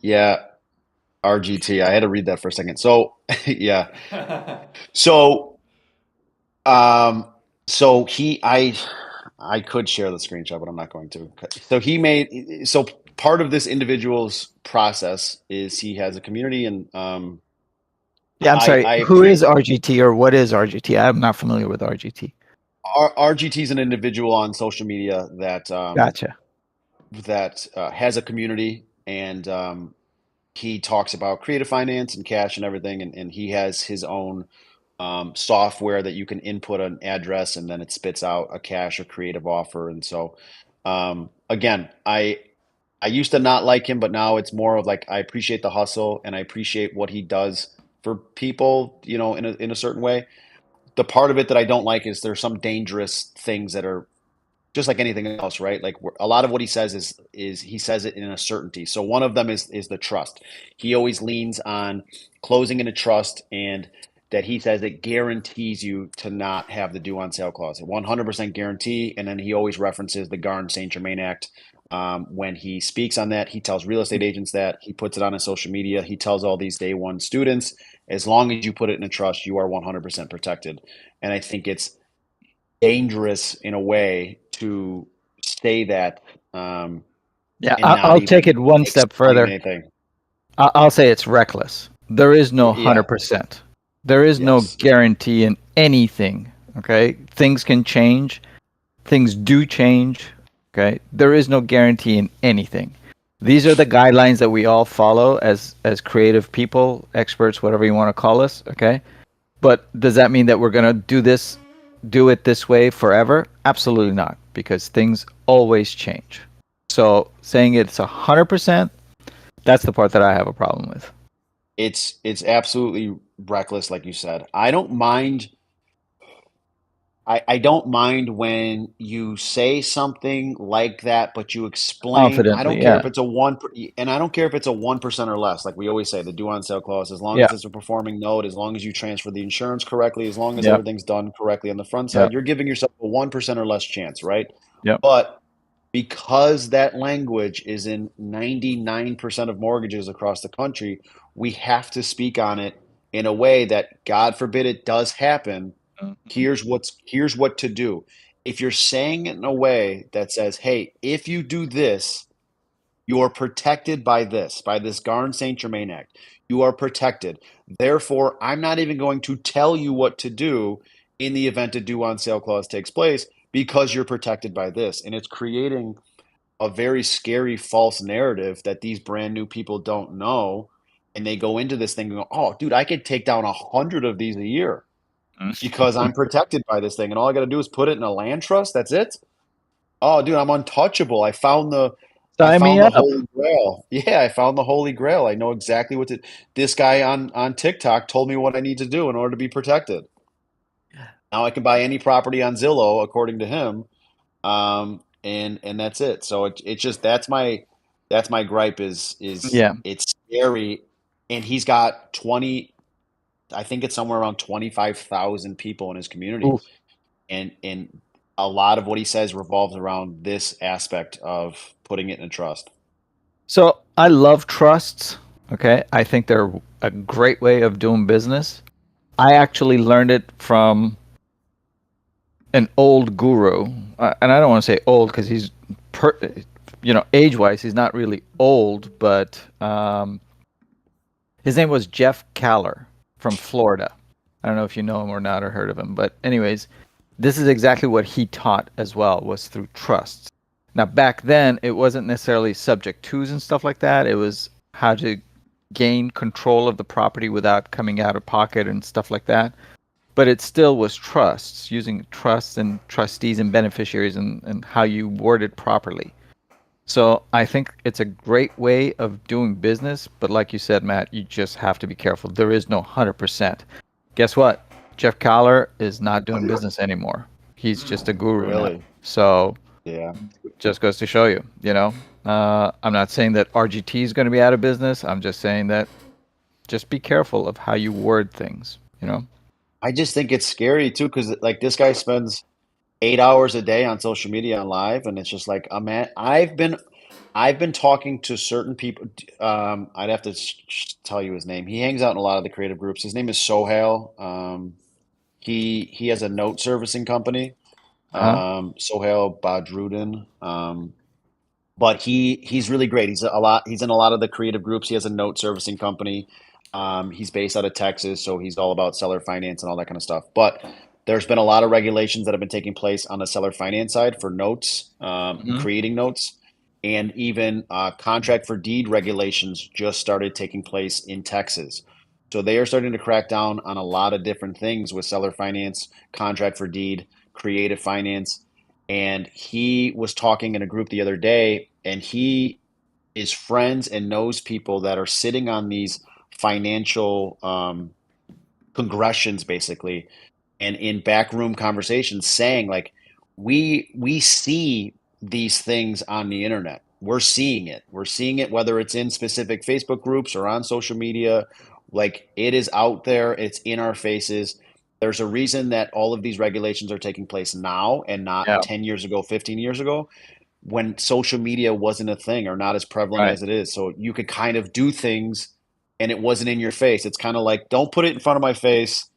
Yeah. RGT. I had to read that for a second. So, yeah. So, So I could share the screenshot, but I'm not going to. So part of this individual's process is he has a community, and Yeah, I'm sorry. I Who is RGT or what is RGT? I'm not familiar with RGT. RGT is an individual on social media that Gotcha. has a community, and he talks about creative finance and cash and everything, and he has his own software that you can input an address and then it spits out a cash or creative offer. And so, again, I used to not like him, but now it's more of like I appreciate the hustle and I appreciate what he does for people, in a certain way. The part of it that I don't like is there's some dangerous things that are just like anything else, right? Like a lot of what he says is he says it in a certainty. So one of them is the trust. He always leans on closing in a trust, and that he says it guarantees you to not have the due on sale clause. 100% guarantee. And then he always references the Garn St. Germain Act. When he speaks on that, he tells real estate agents that he puts it on his social media. He tells all these day one students, as long as you put it in a trust, you are 100% protected. And I think it's dangerous in a way to say that Yeah, and not I'll take even it one step explain further. anything. I'll say it's reckless. There is no Yeah. 100%. There is no Yes. guarantee in anything. Okay, things can change. Things do change. Okay, there is no guarantee in anything. These are the guidelines that we all follow as creative people, experts, whatever you want to call us. Okay, but does that mean that we're gonna do it this way forever? Absolutely not, because things always change. So saying it's 100%, that's the part that I have a problem with. It's absolutely reckless, like you said. I don't mind when you say something like that, but you explain. I don't Confidently, care yeah. if it's a and I don't care if it's a 1% or less. Like we always say, the due on sale clause, as long Yeah. as it's a performing note, as long as you transfer the insurance correctly, as long as Yep. everything's done correctly on the front Yep. side, you're giving yourself a 1% or less chance, right? Yep. But because that language is in 99% of mortgages across the country, we have to speak on it in a way that, God forbid it does happen, here's what to do. If you're saying it in a way that says, hey, if you do this, you're protected by this Garn St. Germain Act. You are protected. Therefore, I'm not even going to tell you what to do in the event a due on sale clause takes place, because you're protected by this. And it's creating a very scary false narrative that these brand new people don't know. And they go into this thing and go, oh, dude, I could take down 100 of these a year because I'm protected by this thing. And all I got to do is put it in a land trust. That's it. Oh, dude, I'm untouchable. I found the Sign me up. Holy Grail. Yeah, I found the Holy Grail. I know exactly what to. This guy on TikTok told me what I need to do in order to be protected. Now I can buy any property on Zillow according to him, and that's it. So it just that's my gripe is Yeah. it's scary, and he's got 20. I think it's somewhere around 25,000 people in his community, Oof. and a lot of what he says revolves around this aspect of putting it in a trust. So I love trusts. Okay, I think they're a great way of doing business. I actually learned it from an old guru, and I don't want to say old because he's, age-wise, he's not really old, but his name was Jeff Caller from Florida. I don't know if you know him or not or heard of him, but anyways, this is exactly what he taught as well, was through trusts. Now back then, it wasn't necessarily subject tos and stuff like that. It was how to gain control of the property without coming out of pocket and stuff like that. But it still was trusts, using trusts and trustees and beneficiaries, and how you word it properly. So I think it's a great way of doing business, but like you said, Matt, you just have to be careful. There is no 100%. Guess what? Jeff Caller is not doing business anymore. He's just a guru now. Really? So Yeah. just goes to show you, I'm not saying that RGT is going to be out of business. I'm just saying that just be careful of how you word things. I just think it's scary too, because like this guy spends 8 hours a day on social media and live, and it's just like, man, I've been talking to certain people. I'd have to tell you his name. He hangs out in a lot of the creative groups. His name is Sohail. He has a note servicing company, Sohail Badruddin. But he's really great. He's in a lot of the creative groups. He has a note servicing company. He's based out of Texas, so he's all about seller finance and all that kind of stuff. But there's been a lot of regulations that have been taking place on the seller finance side for notes, creating notes, and even contract for deed regulations just started taking place in Texas. So they are starting to crack down on a lot of different things with seller finance, contract for deed, creative finance. And he was talking in a group the other day, and he is friends and knows people that are sitting on these financial congressions, basically, and in backroom conversations saying like, we see these things on the internet. We're seeing it. We're seeing it whether it's in specific Facebook groups or on social media. Like, it is out there. It's in our faces. There's a reason that all of these regulations are taking place now and not Yeah. 10 years ago, 15 years ago, when social media wasn't a thing or not as prevalent Right. as it is. So you could kind of do things and it wasn't in your face. It's kind of like, don't put it in front of my face.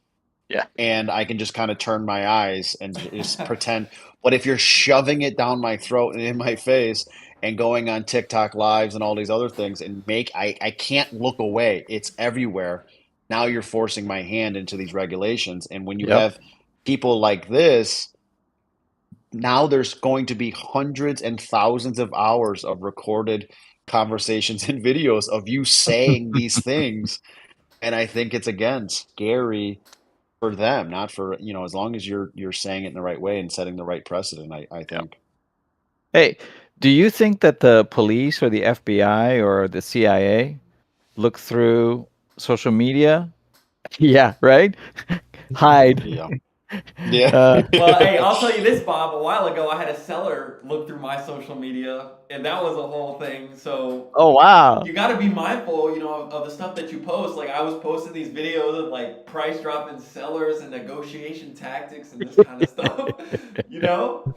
Yeah. And I can just kind of turn my eyes and just pretend. But if you're shoving it down my throat and in my face and going on TikTok lives and all these other things and I can't look away. It's everywhere. Now you're forcing my hand into these regulations. And when you Yep. have people like this, now there's going to be hundreds and thousands of hours of recorded conversations and videos of you saying these things. And I think it's, again, scary for them, not for, as long as you're saying it in the right way and setting the right precedent, I think. Hey, do you think that the police or the FBI or the CIA look through social media? Yeah, right? Hide. Yeah. Yeah. Well, hey, I'll tell you this, Bob. A while ago, I had a seller look through my social media, and that was a whole thing. So Oh, wow. you got to be mindful, of the stuff that you post. Like, I was posting these videos of like price dropping sellers and negotiation tactics and this kind of stuff, you know.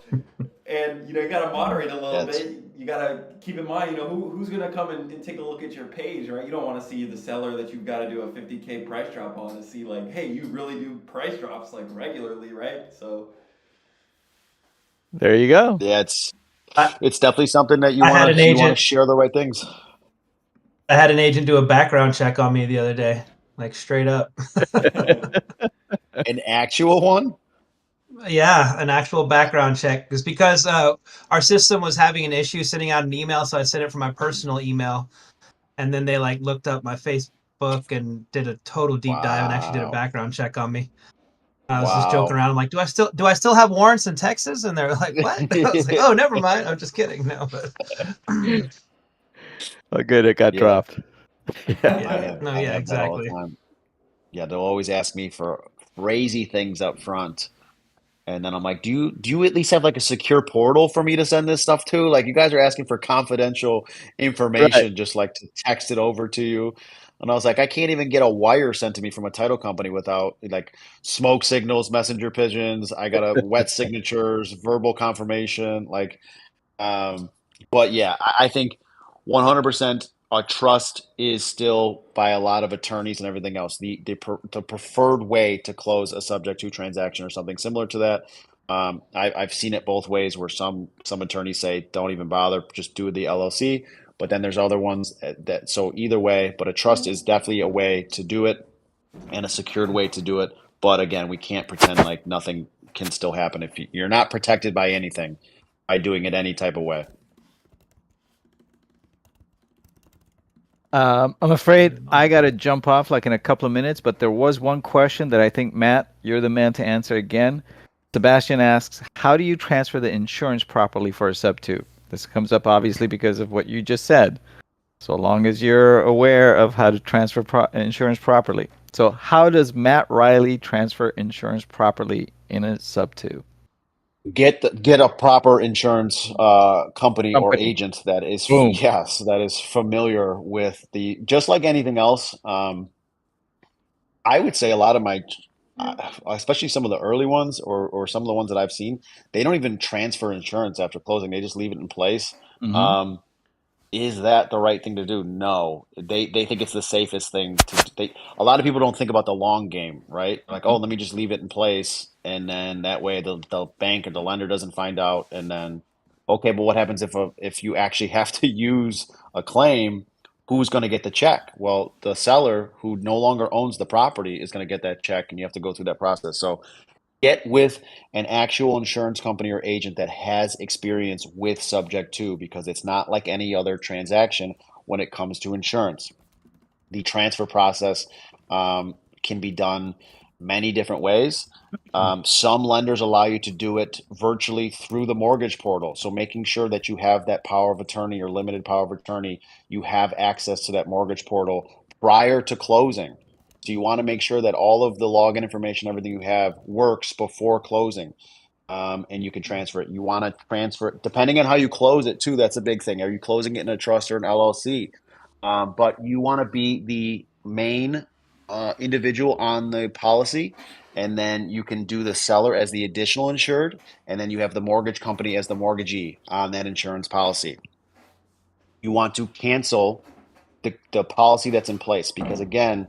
And you got to moderate a little That's bit. You got to keep in mind, who's gonna come and take a look at your page, right? You don't want to see the seller that you've got to do a 50K price drop on and see like, hey, you really do price drops like regularly, right? So There you go. yeah, I, it's definitely something that I had an you want to agent. share the right things. I had an agent do a background check on me the other day, like straight up. An actual one? Yeah, an actual background check. It's because our system was having an issue sending out an email, so I sent it from my personal email, and then they like looked up my Facebook and did a total deep dive and actually did a Wow. background check on me. I was just joking Wow. around. I'm like, do I still have warrants in Texas? And they're like, what? I was like, oh, never mind. I'm just kidding. No, but Oh, good. It got Yeah, dropped. Yeah. yeah, no, I yeah, have that all the exactly. time. Yeah, they'll always ask me for crazy things up front. And then I'm like, do you at least have like a secure portal for me to send this stuff to? Like, you guys are asking for confidential Right. information, just like to text it over to you. And I was like, I can't even get a wire sent to me from a title company without like smoke signals, messenger pigeons. I got to wet signatures, verbal confirmation. Like, but yeah, I think 100% trust is still by a lot of attorneys and everything else the preferred way to close a subject to transaction or something similar to that. I've seen it both ways where some attorneys say don't even bother, just do the LLC. But then there's other ones that so either way. But a trust is definitely a way to do it and a secured way to do it. But again, we can't pretend like nothing can still happen if you're not protected by anything by doing it any type of way. I'm afraid I got to jump off like in a couple of minutes, but there was one question that I think, Matt, you're the man to answer again. Sebastian asks, how do you transfer the insurance properly for a sub 2? This comes up obviously because of what you just said. So long as you're aware of how to transfer insurance properly. So how does Matt Riley transfer insurance properly in a sub 2? Get a proper insurance company or Company. agent that is Boom. yes, that is familiar with the, just like anything else. I would say a lot of my especially some of the early ones or some of the ones that I've seen, they don't even transfer insurance after closing. They just leave it in place. Mm-hmm. Is that the right thing to do? No. They think it's the safest thing to a lot of people don't think about the long game, right? Like, oh, let me just leave it in place and then that way the bank or the lender doesn't find out. And then, okay, but what happens if you actually have to use a claim? Who's going to get the check? Well, the seller who no longer owns the property is going to get that check, and you have to go through that process. So get with an actual insurance company or agent that has experience with subject to, because it's not like any other transaction when it comes to insurance. The transfer process can be done many different ways. Some lenders allow you to do it virtually through the mortgage portal. So making sure that you have that power of attorney or limited power of attorney, you have access to that mortgage portal prior to closing. So you want to make sure that all of the login information, everything you have, works before closing. And you can transfer it. You want to transfer it depending on how you close it too. That's a big thing. Are you closing it in a trust or an LLC? But you want to be the main individual on the policy, and then you can do the seller as the additional insured, and then you have the mortgage company as the mortgagee on that insurance policy. You want to cancel the policy that's in place, because again,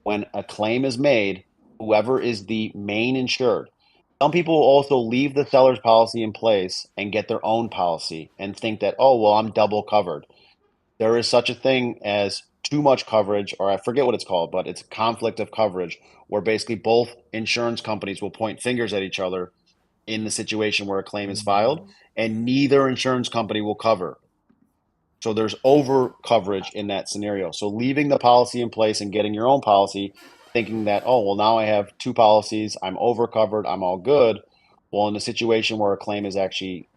when a claim is made, whoever is the main insured. Some people will also leave the seller's policy in place and get their own policy and think that, oh, well, I'm double covered. There is such a thing as too much coverage, or I forget what it's called, but it's conflict of coverage, where basically both insurance companies will point fingers at each other in the situation where a claim is filed, and neither insurance company will cover. So there's over coverage in that scenario. So leaving the policy in place and getting your own policy, thinking that, oh, well, now I have two policies, I'm over covered, I'm all good. Well, in the situation where a claim is actually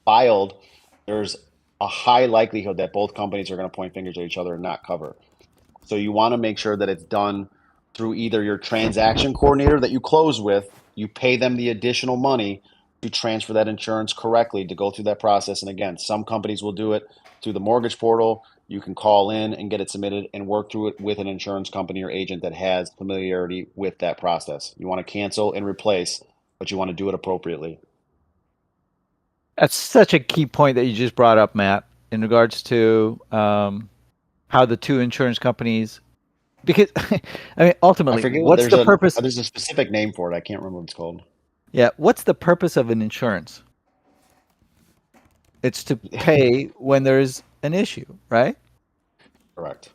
filed, there's a high likelihood that both companies are going to point fingers at each other and not cover. So you want to make sure that it's done through either your transaction coordinator that you close with, you pay them the additional money to transfer that insurance correctly, to go through that process. And again, some companies will do it through the mortgage portal. You can call in and get it submitted and work through it with an insurance company or agent that has familiarity with that process. You want to cancel and replace, but you want to do it appropriately. That's such a key point that you just brought up, Matt, in regards to how the two insurance companies, because I mean, ultimately, what's the purpose? There's a specific name for it. I can't remember what it's called. Yeah, what's the purpose of an insurance? It's to pay when there's an issue, right? Correct.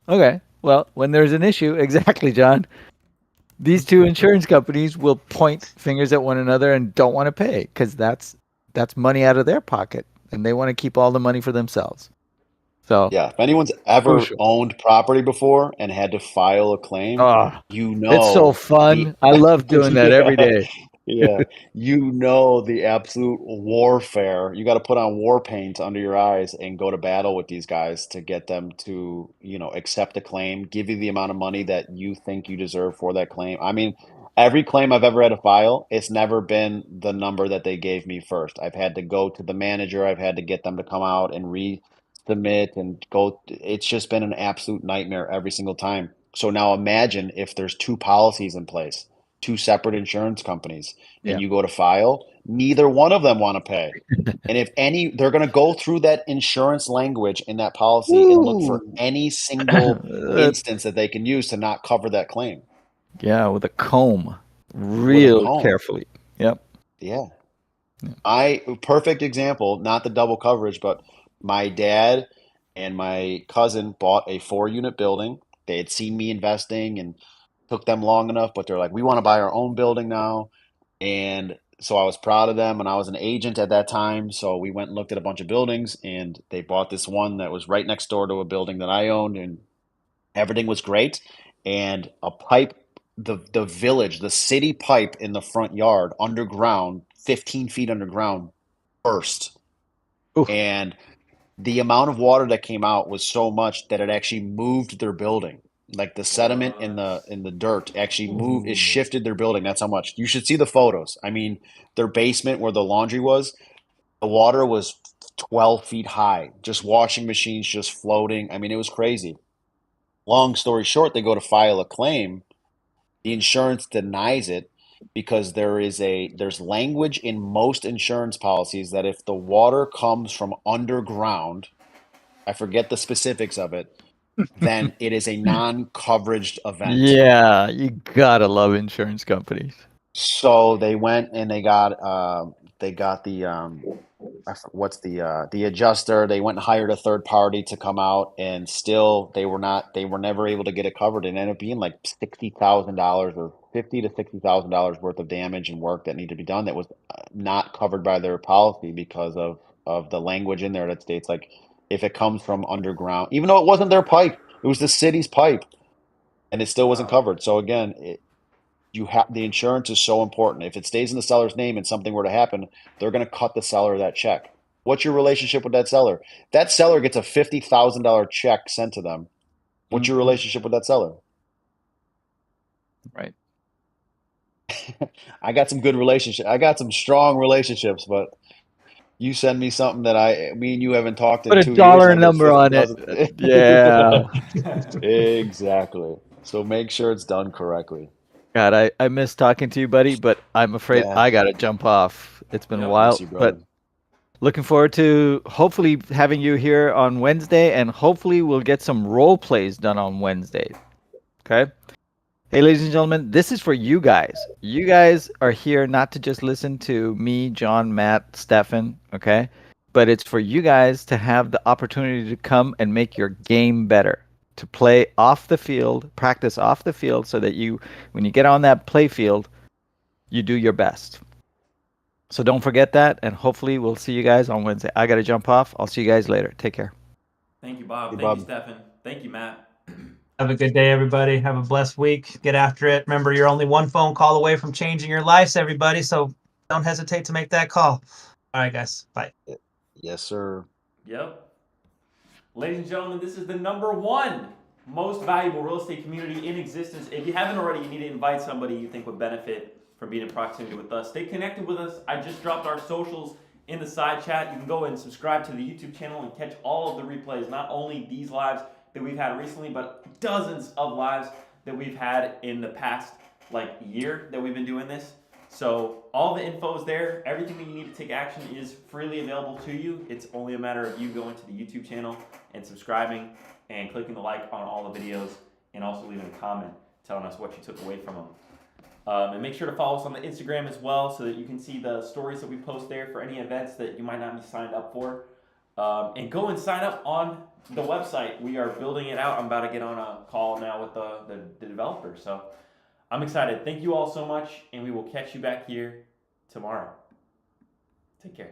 Okay. Well, when there's an issue, exactly, John. These two insurance companies will point fingers at one another and don't want to pay, because that's money out of their pocket, and they want to keep all the money for themselves. So yeah, if anyone's ever owned property before and had to file a claim, you know, it's so fun. I love doing that every day. Yeah, you know, the absolute warfare. You got to put on war paint under your eyes and go to battle with these guys to get them to, you know, accept a claim, give you the amount of money that you think you deserve for that claim. I mean, every claim I've ever had to file, it's never been the number that they gave me first. I've had to go to the manager. I've had to get them to come out and resubmit and go. It's just been an absolute nightmare every single time. So now imagine if there's two policies in place, two separate insurance companies, and you go to file, neither one of them want to pay. And if any, they're going to go through that insurance language in that policy and look for any single instance that they can use to not cover that claim. Yeah, with a comb, real carefully. Yep. Yeah. Perfect example, not the double coverage, but my dad and my cousin bought a 4-unit building. They had seen me investing and took them long enough, but they're like, we want to buy our own building now. And so I was proud of them, and I was an agent at that time. So we went and looked at a bunch of buildings, and they bought this one that was right next door to a building that I owned, and everything was great. And a pipe, the village, the city pipe in the front yard, underground, 15 feet underground, burst. Oof. And the amount of water that came out was so much that it actually moved their building. Like the sediment in the dirt actually moved, it shifted their building. That's how much. You should see the photos. I mean, their basement where the laundry was, the water was 12 feet high, just washing machines just floating. I mean, it was crazy. Long story short, they go to file a claim. The insurance denies it because there's language in most insurance policies that if the water comes from underground, I forget the specifics of it, then it is a non-coveraged event. Yeah, you gotta love insurance companies. So they went and they got the what's the adjuster. They went and hired a third party to come out, and still they were never able to get it covered. It ended up being like $60,000 or $50,000 to $60,000 worth of damage and work that needed to be done that was not covered by their policy because of the language in there that states like if it comes from underground, even though it wasn't their pipe, it was the city's pipe, and it still wasn't Wow. covered. So again, the insurance is so important. If it stays in the seller's name and something were to happen, they're going to cut the seller that check. What's your relationship with that seller? That seller gets a $50,000 check sent to them. What's your Mhm. relationship with that seller? Right. I got some good relationship. I got some strong relationships, but you send me something that me and you haven't talked Put in a 2 years, and dollar I get number on it. 50,000. Yeah. Exactly. So make sure it's done correctly. God, I miss talking to you, buddy, but I'm afraid Yeah. I gotta jump off. It's been a Yep. while, Miss you, but brother. looking forward to hopefully having you here on Wednesday, and hopefully we'll get some role plays done on Wednesday. Okay? Hey, ladies and gentlemen, this is for you guys. You guys are here not to just listen to me, John, Matt, Stefan, okay? But it's for you guys to have the opportunity to come and make your game better, to play off the field, practice off the field so that when you get on that play field, you do your best. So don't forget that, and hopefully we'll see you guys on Wednesday. I got to jump off. I'll see you guys later. Take care. Thank you, Bob. Hey, Thank you, Bob. Stefan. Thank you, Matt. Have a good day, everybody. Have a blessed week. Get after it. Remember, you're only one phone call away from changing your lives, everybody. So don't hesitate to make that call. All right, guys. Bye. Yes, sir. Yep. Ladies and gentlemen, this is the #1 most valuable real estate community in existence. If you haven't already, you need to invite somebody you think would benefit from being in proximity with us. Stay connected with us. I just dropped our socials in the side chat. You can go and subscribe to the YouTube channel and catch all of the replays, not only these lives that we've had recently, but dozens of lives that we've had in the past year that we've been doing this. So all the info is there. Everything that you need to take action is freely available to you. It's only a matter of you going to the YouTube channel and subscribing and clicking the like on all the videos, and also leaving a comment telling us what you took away from them. And make sure to follow us on the Instagram as well so that you can see the stories that we post there for any events that you might not be signed up for. And go and sign up on the website. We are building it out. I'm about to get on a call now with the developer. So I'm excited. Thank you all so much, and we will catch you back here tomorrow. Take care.